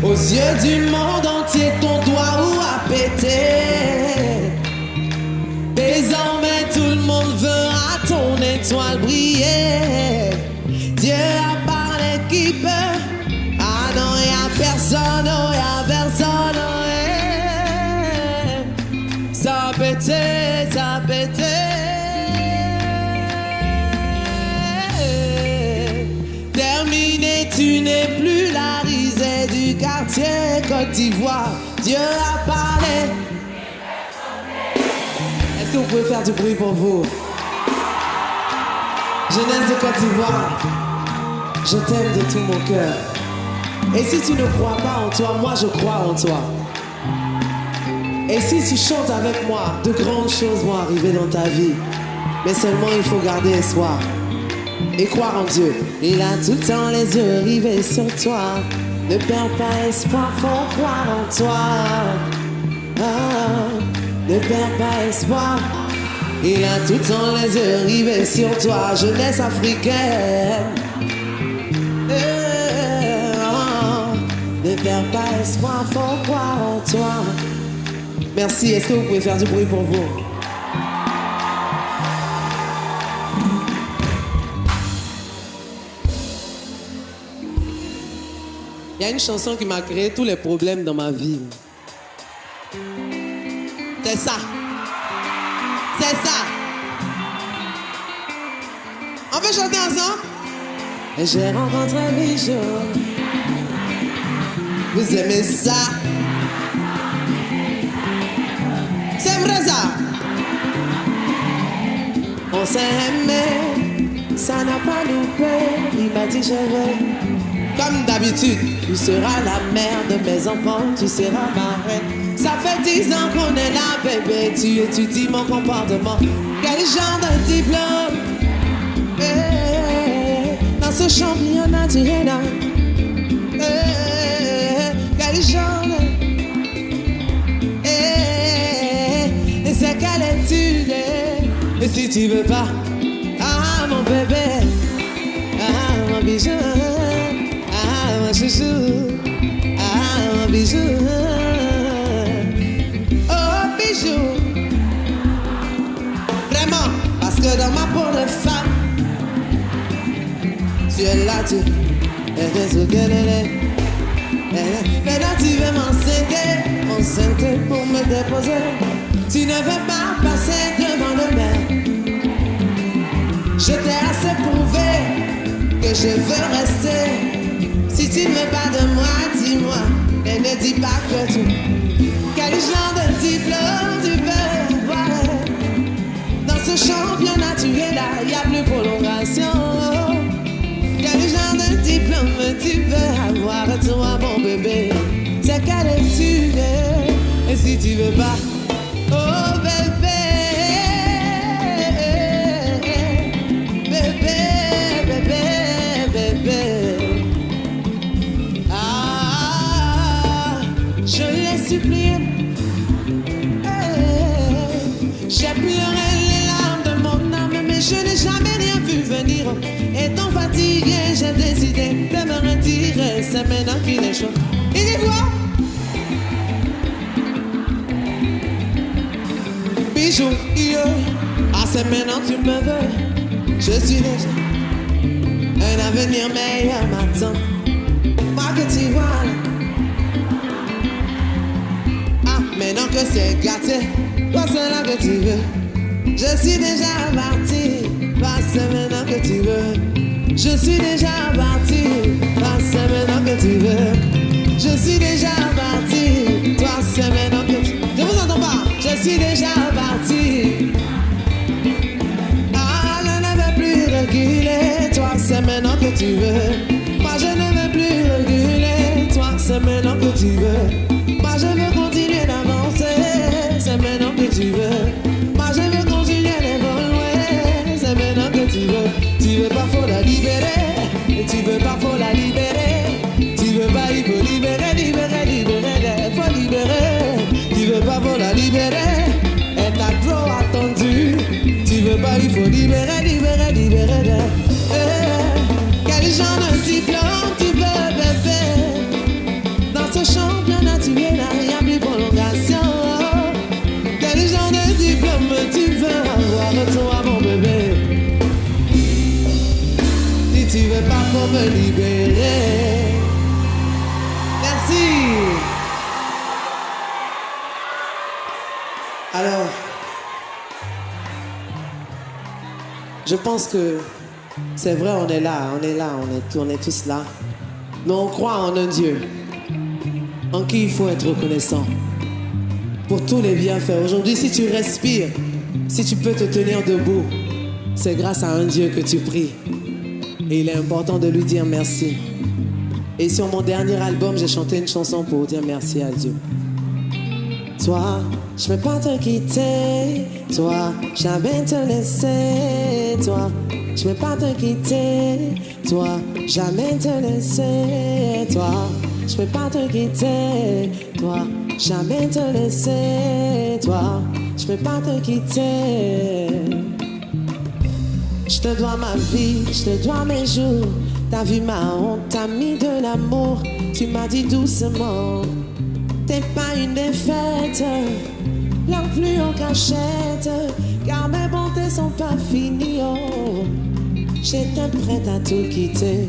aux yeux du monde entier, ton doigt où a pété. Désormais tout le monde verra ton étoile briller. Dieu a parlé, qui peut? Ah non, y'a personne, oh y'a personne, oh yeah. Ça a pété, ça a pété. Terminé, tu n'es plus la risée du quartier Côte d'Ivoire. Dieu a parlé. Est-ce que vous pouvez faire du bruit pour vous? Jeunesse de Côte d'Ivoire, je t'aime de tout mon cœur. Et si tu ne crois pas en toi, moi je crois en toi. Et si tu chantes avec moi, de grandes choses vont arriver dans ta vie. Mais seulement il faut garder espoir et croire en Dieu. Il a tout le temps les yeux rivés sur toi. Ne perds pas espoir, faut croire en toi. Ah, ne perds pas espoir. Il a tout le temps les yeux rivés sur toi. Jeunesse africaine. Ne perds pas espoir, faut croire en toi. Merci, est-ce que vous pouvez faire du bruit pour vous? Il y a une chanson qui m'a créé tous les problèmes dans ma vie. C'est ça. C'est ça. On peut chanter ensemble? Et j'ai rencontré Michel. Vous aimez ça? C'est vrai ça? On s'est aimé, ça n'a pas loupé. Il m'a dit je veux. Comme d'habitude, tu seras la mère de mes enfants, tu seras ma reine. Ça fait 10 ans qu'on est là, bébé, tu étudies mon comportement. Quel genre de diplôme? Dans ce champignon naturel. Quel genre de... Et c'est quelle étude? Et si tu veux pas, ah mon bébé, ah, toujours. Ah, un bijou. Oh, bijou. Vraiment, parce que dans ma peau de femme, tu es là, tu es ce qu'elle est. Maintenant tu veux m'enceinte pour me déposer. Tu ne veux pas passer devant le maire. Je t'ai assez prouvé que je veux rester. Si tu ne veux pas de moi, dis-moi. Et ne dis pas que tu. Quel genre de diplôme tu veux avoir? Dans ce championnat tu es là, il n'y a plus prolongation. Quel genre de diplôme tu veux avoir, toi mon bébé? C'est quelle étude? Et si tu veux pas, oh bébé, bébé, bébé, bébé. Ah, je l'ai supplié. J'ai pleuré les larmes de mon âme, mais je n'ai jamais rien vu venir. Étant fatigué, j'ai décidé de me retirer. C'est maintenant qu'il est chaud. Il dit quoi? Bijou, ah c'est maintenant tu me veux. Je suis déjà un avenir meilleur m'attend. Moi que tu vois là. Ah, maintenant que c'est gâté, toi c'est là que tu veux. Je suis déjà parti, toi c'est maintenant que tu veux. Je suis déjà parti, toi c'est maintenant que tu veux. Je suis déjà parti, toi c'est maintenant que tu veux. Je vous entends pas, je suis déjà parti. Ah, je ne veux plus reculer, toi c'est maintenant que tu veux. Moi je ne veux plus reculer, toi c'est maintenant que tu veux. Moi je veux continuer d'avancer, c'est maintenant que tu veux. Moi je veux continuer d'évoluer, c'est maintenant que tu veux. Tu veux pas, faut la libérer, et tu veux pas, faut la libérer. Tu veux pas, il faut libérer, libérer, libérer, faut libérer. Tu veux pas, faut la libérer, elle t'a trop attendu. Tu veux pas, il faut libérer, libérer, libérer. Quel genre de diplôme tu veux, bébé? Dans ce championnat, tu es là, il n'y a plus prolongation. Quel genre de diplôme tu veux avoir, toi, mon bébé? Si tu veux pas, faut me libérer. Merci. Alors, je pense que c'est vrai, on est là, on est tous là. Mais on croit en un Dieu en qui il faut être reconnaissant pour tous les bienfaits. Aujourd'hui, si tu respires, si tu peux te tenir debout, c'est grâce à un Dieu que tu pries. Et il est important de lui dire merci. Et sur mon dernier album, j'ai chanté une chanson pour dire merci à Dieu. Toi, je peux pas te quitter. Toi, jamais te laisser. Toi, je peux pas te quitter. Toi, jamais te laisser. Toi, je peux pas te quitter. Toi, jamais te laisser. Toi, je peux pas te quitter. Je te dois ma vie, je te dois mes jours. T'as vu ma honte, t'as mis de l'amour. Tu m'as dit doucement, t'es pas une défaite, non plus en cachette, car mes bontés sont pas finies. Oh, j'étais prête à tout quitter,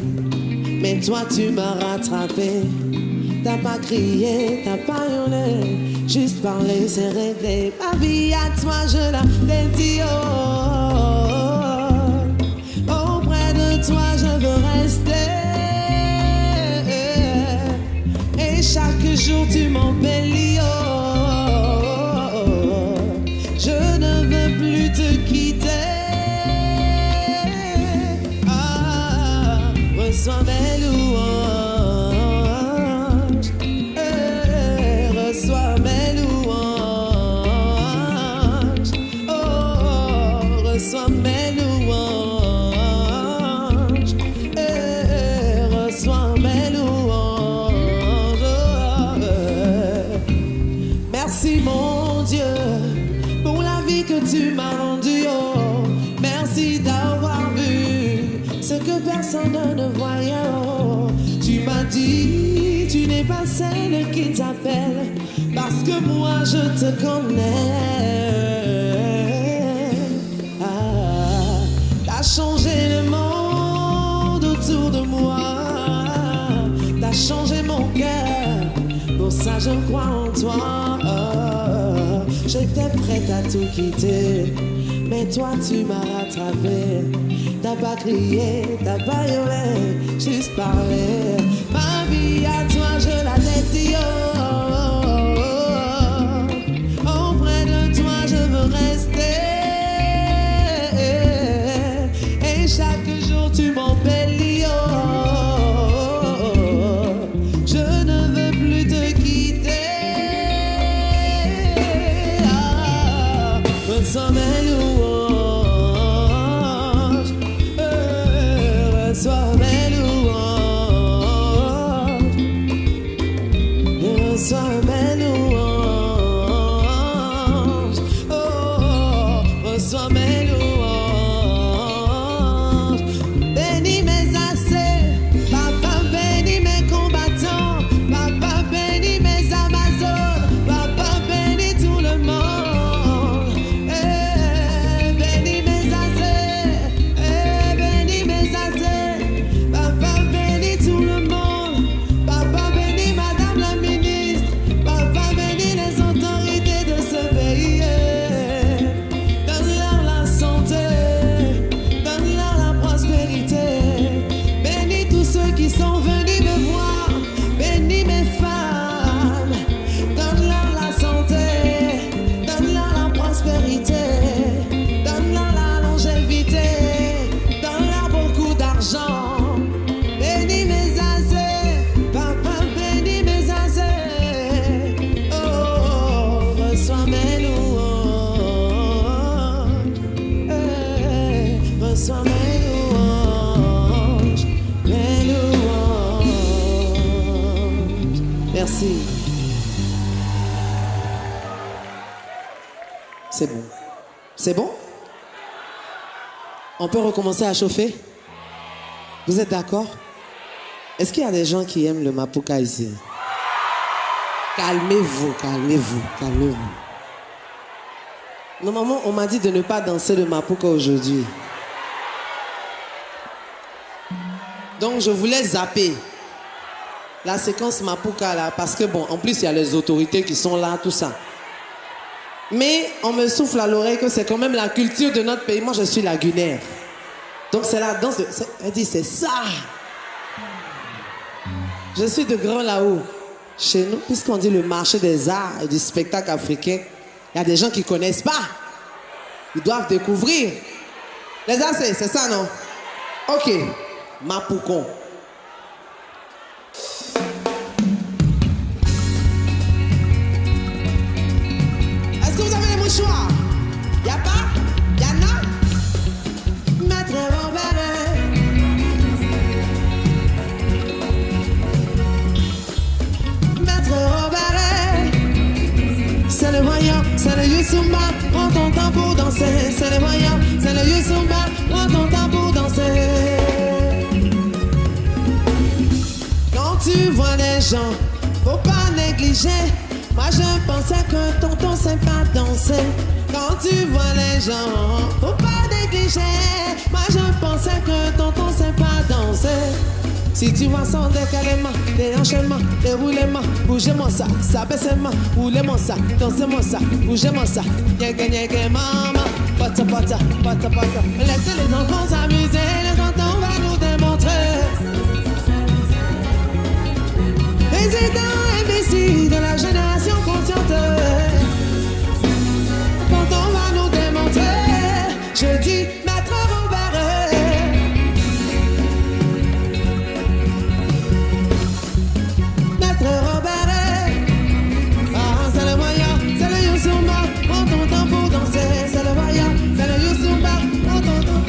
mais toi tu m'as rattrapé. T'as pas crié, t'as pas hurlé, juste parlé, c'est réglé. Ma vie à toi je la dédie. Auprès de toi je veux rester. Et chaque jour tu m'embellis. Je ne veux plus te quitter. Ah, reçois mes louanges. Reçois mes louanges. Oh, reçois mes louanges. Reçois mes louanges. Merci mon Dieu pour la vie que tu m'as rendue. Oh, merci d'avoir vu ce que personne ne voyait. Oh, tu m'as dit dit, tu n'es pas celle qui t'appelle, parce que moi je te connais. Ah, t'as changé le monde autour de moi, t'as changé mon cœur, pour ça je crois en toi. Oh, j'étais prête à tout quitter, mais toi tu m'as rattrapé. T'as pas crié, t'as pas hurlé, juste parlé. Ma vie à toi je la dédie. Auprès de toi je veux rester. Et chaque jour tu m'embellis. Je ne veux plus te quitter. Reçois mes louanges. Reçois mes louanges. Reçois mes louanges. Oh, reçois mes louanges. Bénis mes assez, papa bénis mes combattants, papa bénis mes amazones, papa bénis tout le monde. Bénis mes assez, bénis mes assez, papa bénis tout le monde, papa bénis madame la ministre, papa bénis les autorités de ce pays. Donne-leur la santé, donne-leur la prospérité, bénis tous ceux qui sont venus me voir, bénis mes femmes, donne-leur la santé, donne-leur la prospérité, donne-leur la longévité, donne-leur beaucoup d'argent. Bénis mes assez, papa bénis mes assez. Oh, reçois mes louanges. Reçois mes louanges, mes louanges. Merci. C'est bon. C'est bon? On peut recommencer à chauffer? Vous êtes d'accord? Est-ce qu'il y a des gens qui aiment le Mapuka ici? Calmez-vous, calmez-vous, calmez-vous. Normalement, on m'a dit de ne pas danser le Mapuka aujourd'hui. Donc, je voulais zapper la séquence Mapuka là, parce que bon, en plus, il y a les autorités qui sont là, tout ça. Mais on me souffle à l'oreille que c'est quand même la culture de notre pays. Moi, je suis lagunaire. Donc, c'est la danse de... Elle dit, c'est ça. Je suis de Grand Laou. Chez nous, puisqu'on dit le marché des arts et du spectacle africain, il y a des gens qui ne connaissent pas. Ils doivent découvrir. Les arts, c'est ça, non? Ok. Mapukon. Est-ce que vous avez les mouchoirs? Y'a pas? Y'en a? Maître Robert. Maître Robert. C'est le voyant, c'est le Youssoumba. Prends ton temps pour danser. C'est le voyant, c'est le Youssoumba. Prends ton temps pour danser. Quand tu vois les gens, faut pas négliger. Moi je pensais que tonton sait pas danser. Quand tu vois les gens, faut pas négliger. Moi je pensais que tonton sait pas danser. Si tu vois son décalement, des enchaînements, des roulements, bougez-moi ça, ça baissez-moi, roulez-moi ça, dansez-moi ça, bougez-moi ça. Nyege nyege maman, pata pata, pata pata. Laissez les enfants s'amuser, les tontons va nous démontrer. Président imbécile de la génération consciente. Quand on va nous démontrer, je dis Maître Robert. Maître Robert. Ah, c'est le moyen, c'est le Youssoumba. Prends ton temps pour danser, c'est le moyen, c'est le Youssoumba. Prends ton temps.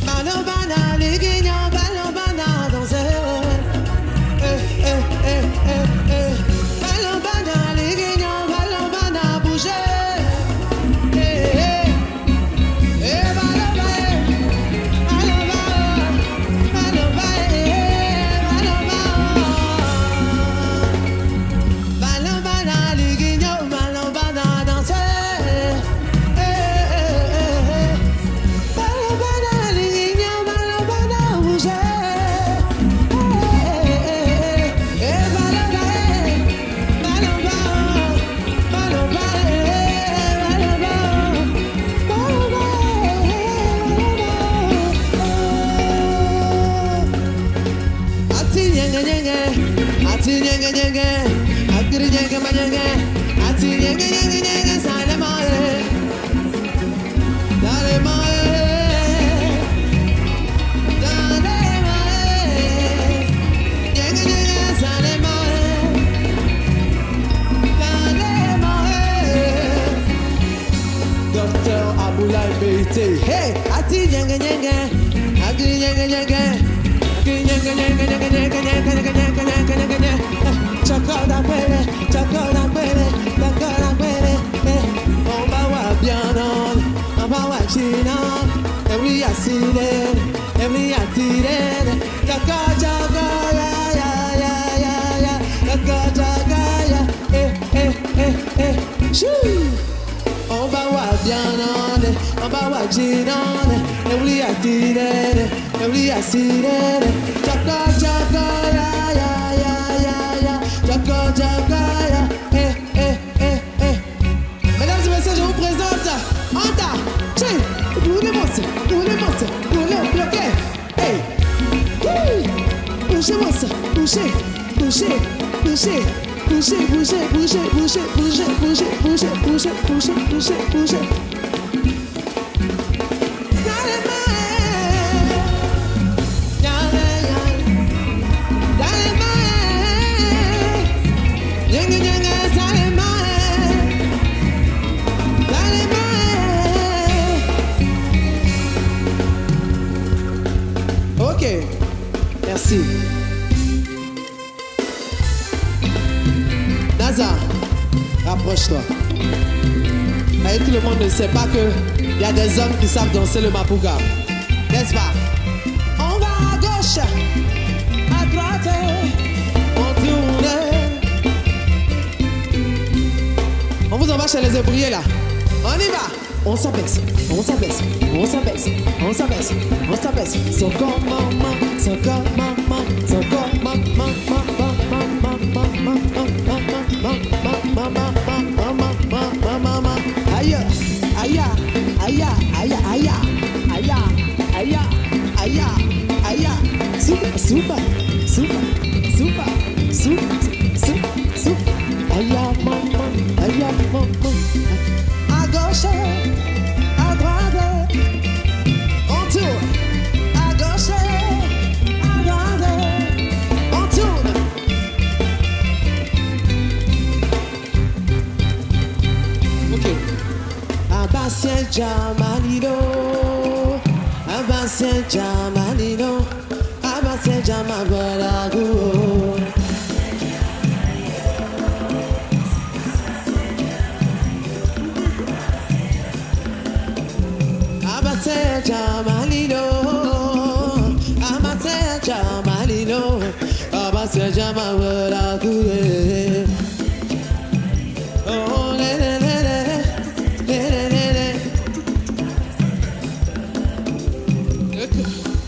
Balobana, les guignons, balobana, danser. ati nyenge nyenge, ati nyenge nyenge, akiri nyenge manyenge, ati nyenge nyenge nyenge, sale mae, sale mae, sale mae, nyenge nyenge, sale mae, sale mae. Docteur Aboulaye Beité, hey, ati nyenge nyenge, akiri nyenge nyenge. Chocolat pere, on va voir bien on va voir China, every accident, every accident, chocolat, on va voir bien on va voir China, every accident, every accident, chocolat, Mesdames et messieurs, je vous présente Anta, Che, vous les montes, vous les bloquez. Hey, bougez-moi ça, bougez. Ok, merci. Naza, rapproche-toi. Et tout le monde ne sait pas qu'il y a des hommes qui savent danser le mapouga. N'est-ce pas? On va à gauche, à droite, on tourne. On vous envoie chez les ouvriers là. On y va. On s'abaisse. So come maman. Aïe. Super. Aïe, maman. À gauche, à droite, on tourne. À gauche, à droite, on tourne. Ok. Abbasien Jamalino, Abbasien Jamalino. Abbasien Jamalino. Oh,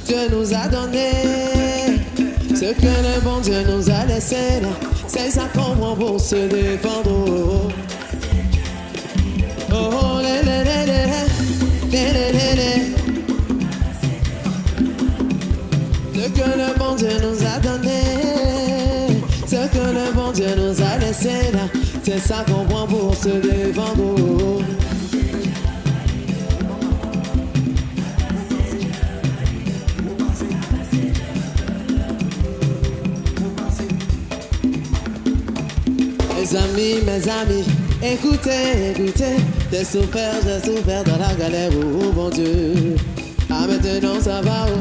Dieu nous a donné ce que le bon Dieu nous a laissé. C'est ça qu'on prend pour se défendre. Oh, ce que le bon Dieu nous a donné, ce que le bon Dieu nous a laissé là, c'est ça qu'on prend pour se défendre. Mes amis, écoutez, j'ai souffert dans la galère, oh bon Dieu. Ah maintenant ça va, oh.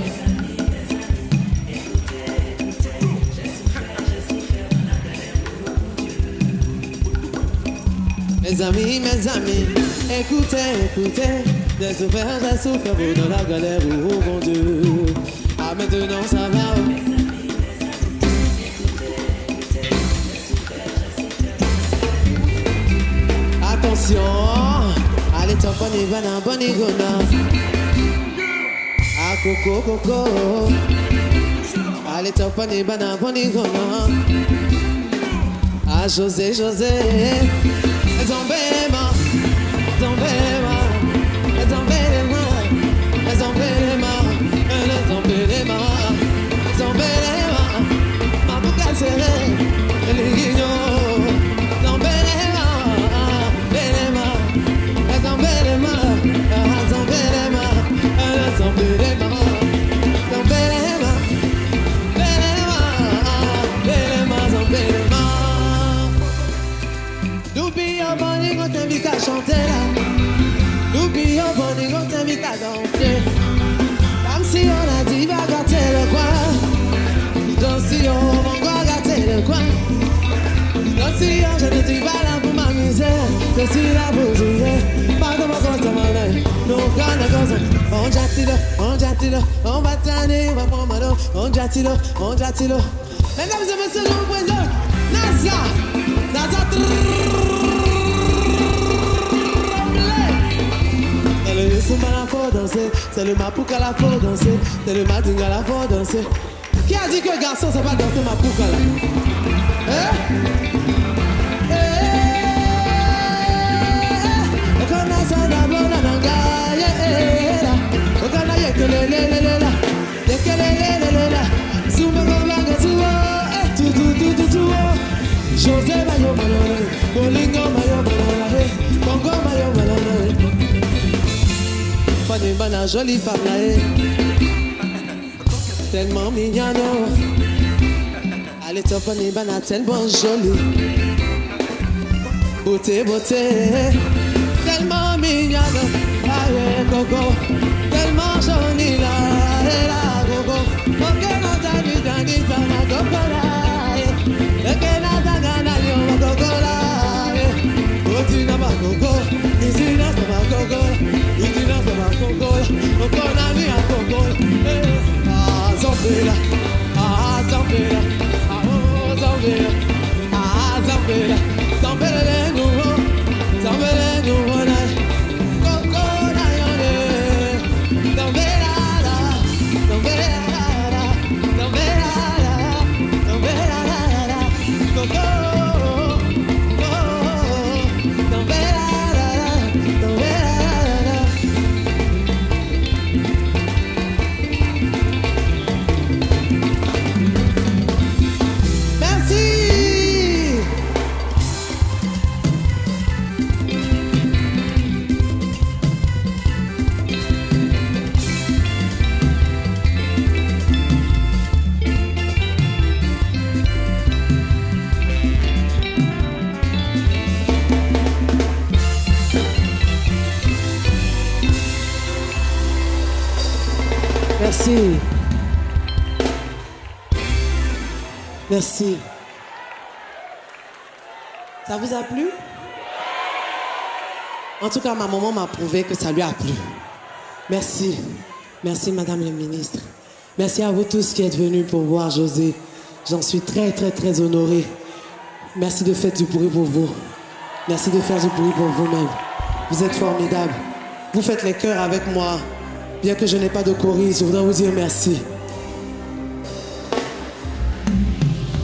Mes amis, écoutez, j'ai souffert dans la galère, oh mon Dieu. Ah maintenant ça va, oh. Attention, allez t'en bonne vana, bonne gona. Ah coco, allez t'en bonne vana, bonne gona. Ah José, si je ne suis pas là pour m'amuser, je suis là pour jouer. Pas de mon compte, non, on jatilo, on va tanner, on jatilo. Mesdames et messieurs, je vous présente NASA C'est le Youssouma la faut danser, c'est le Mapouka la faut danser, c'est le Madinga la faut danser. Qui a dit que le garçon c'est pas danser Mapouka là? José Mayo Malone, Bolingo Mayo Malone, Congo Mayo Malone. Fanny Bana, jolie femme là, tellement mignonne. Elle est top, Fanny Bana, tellement jolie. Beauté, tellement mignonne. Aïe, Coco, tellement jolie là, Coco. Coco, non, t'as vu, Fana, Coco là. Merci. Ça vous a plu? En tout cas, ma maman m'a prouvé que ça lui a plu. Merci. Merci, Madame la Ministre. Merci à vous tous qui êtes venus pour voir José. J'en suis très honoré. Merci de faire du bruit pour vous. Merci de faire du bruit pour vous-même. Vous êtes formidables. Vous faites les chœurs avec moi. Bien que je n'ai pas de choriste, je voudrais vous dire merci.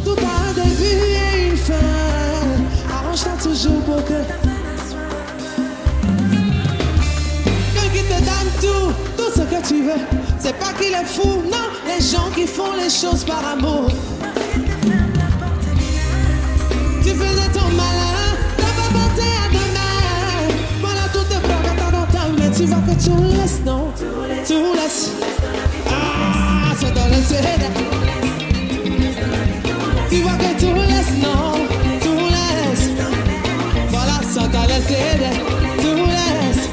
Tout a un début et une fin. Arrange-toi toujours pour que... Quelqu'un qui te donne tout ce que tu veux. C'est pas qu'il est fou, non. Les gens qui font les choses par amour. Tu faisais ton malin, t'as pas pensé à demain. Voilà tout te prend dans ta main. Tu vois que tout laisse, non? Tout laisse. Ah, c'est dans le CD. Tu vois que tout laisse, non? Tout laisse. Voilà, ça dans le CD. Tout laisse.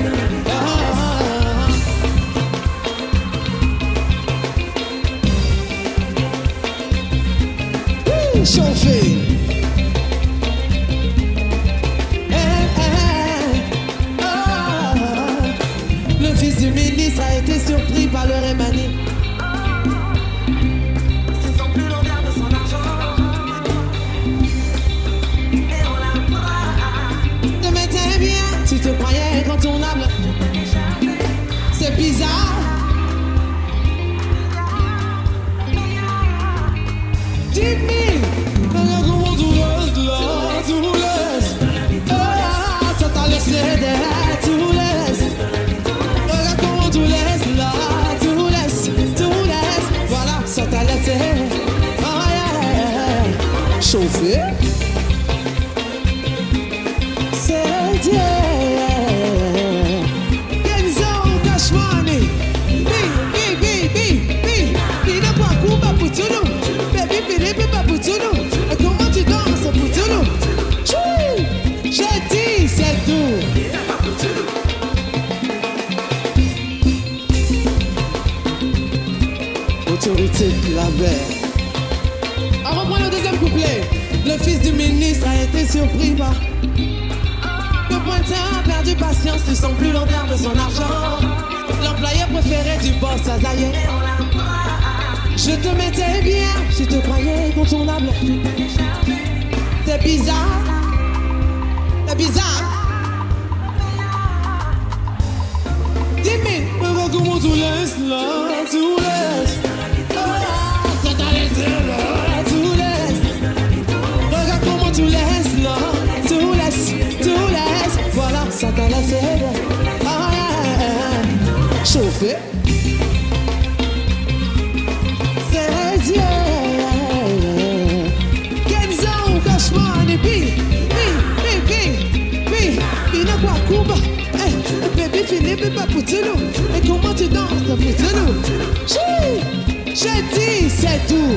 Chauffé. Le fils du ministre a été surpris par le Rémani. Se sent plus l'odeur de son argent. Et on l'a pas. Te mettais bien, tu te croyais incontournable. C'est bizarre. 10 000. Regarde comment tout laisse là, tout laisse. Ah, ça t'a laissé derrière, tout laisse. Regarde comment tout laisse là, tout laisse. Voilà, ça t'a laissé. Oh yeah. Chauffé. C'est Dieu. Kenzo Kashmani. Bi. Dina kwa kuba putulu. Baby, Philippe, pas Poutoulou. Comment tu danses, Poutoulou? J'ai dit, c'est tout. Autorité, la belle. On reprend le deuxième couplet. Le fils du ministre a été surpris par le pointeur a perdu patience, tu sens plus l'odeur de son argent. L'employé préféré du boss, Azaïe. Je te mettais bien, je te croyais incontournable. C'est bizarre, c'est bizarre. Dis-moi, comment tu laisses là, tu laisses. Oh, ça t'a laissé là, tu laisses. Regarde comment tu laisses là, tu laisses, tu laisses. Voilà, ça t'a laissé là. Ah, yeah. Chauffé. C'est Dieu. Kenzo, cauchemar, et puis, il n'a pas Cuba. Baby, Philippe, pas pour tout. Et comment tu danses pour tout? Je dis, c'est tout.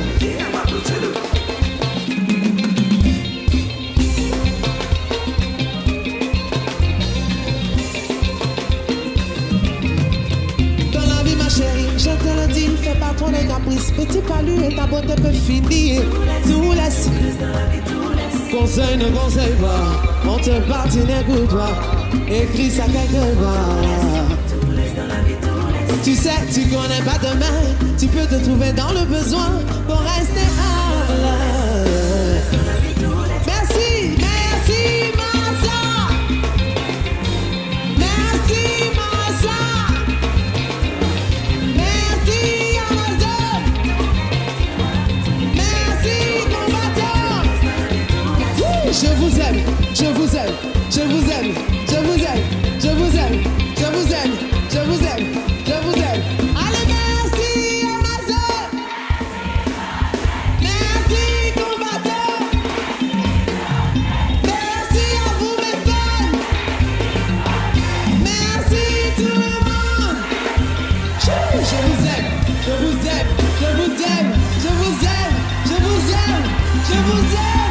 Dans la vie, ma chérie, je te le dis, fais pas trop les caprices. Petit palu et ta beauté peut finir. Tout laisse. Conseil ne conseille pas. On te partit, n'écoute pas. Écris ça quelque part. Tu sais, tu connais pas demain. Tu peux te trouver dans le besoin pour rester humble. Merci, merci, Massa. Merci, Massa. Merci, Amazon. Merci, combattant. Je vous aime, je vous aime, je vous aime. Je vous aime, je vous aime, je vous aime, je vous aime, je vous aime. Allez, merci Amazon. Merci combattants. Merci à vous mes fans. Merci tout le monde. Je vous aime, je vous aime, je vous aime, je vous aime, je vous aime, je vous aime.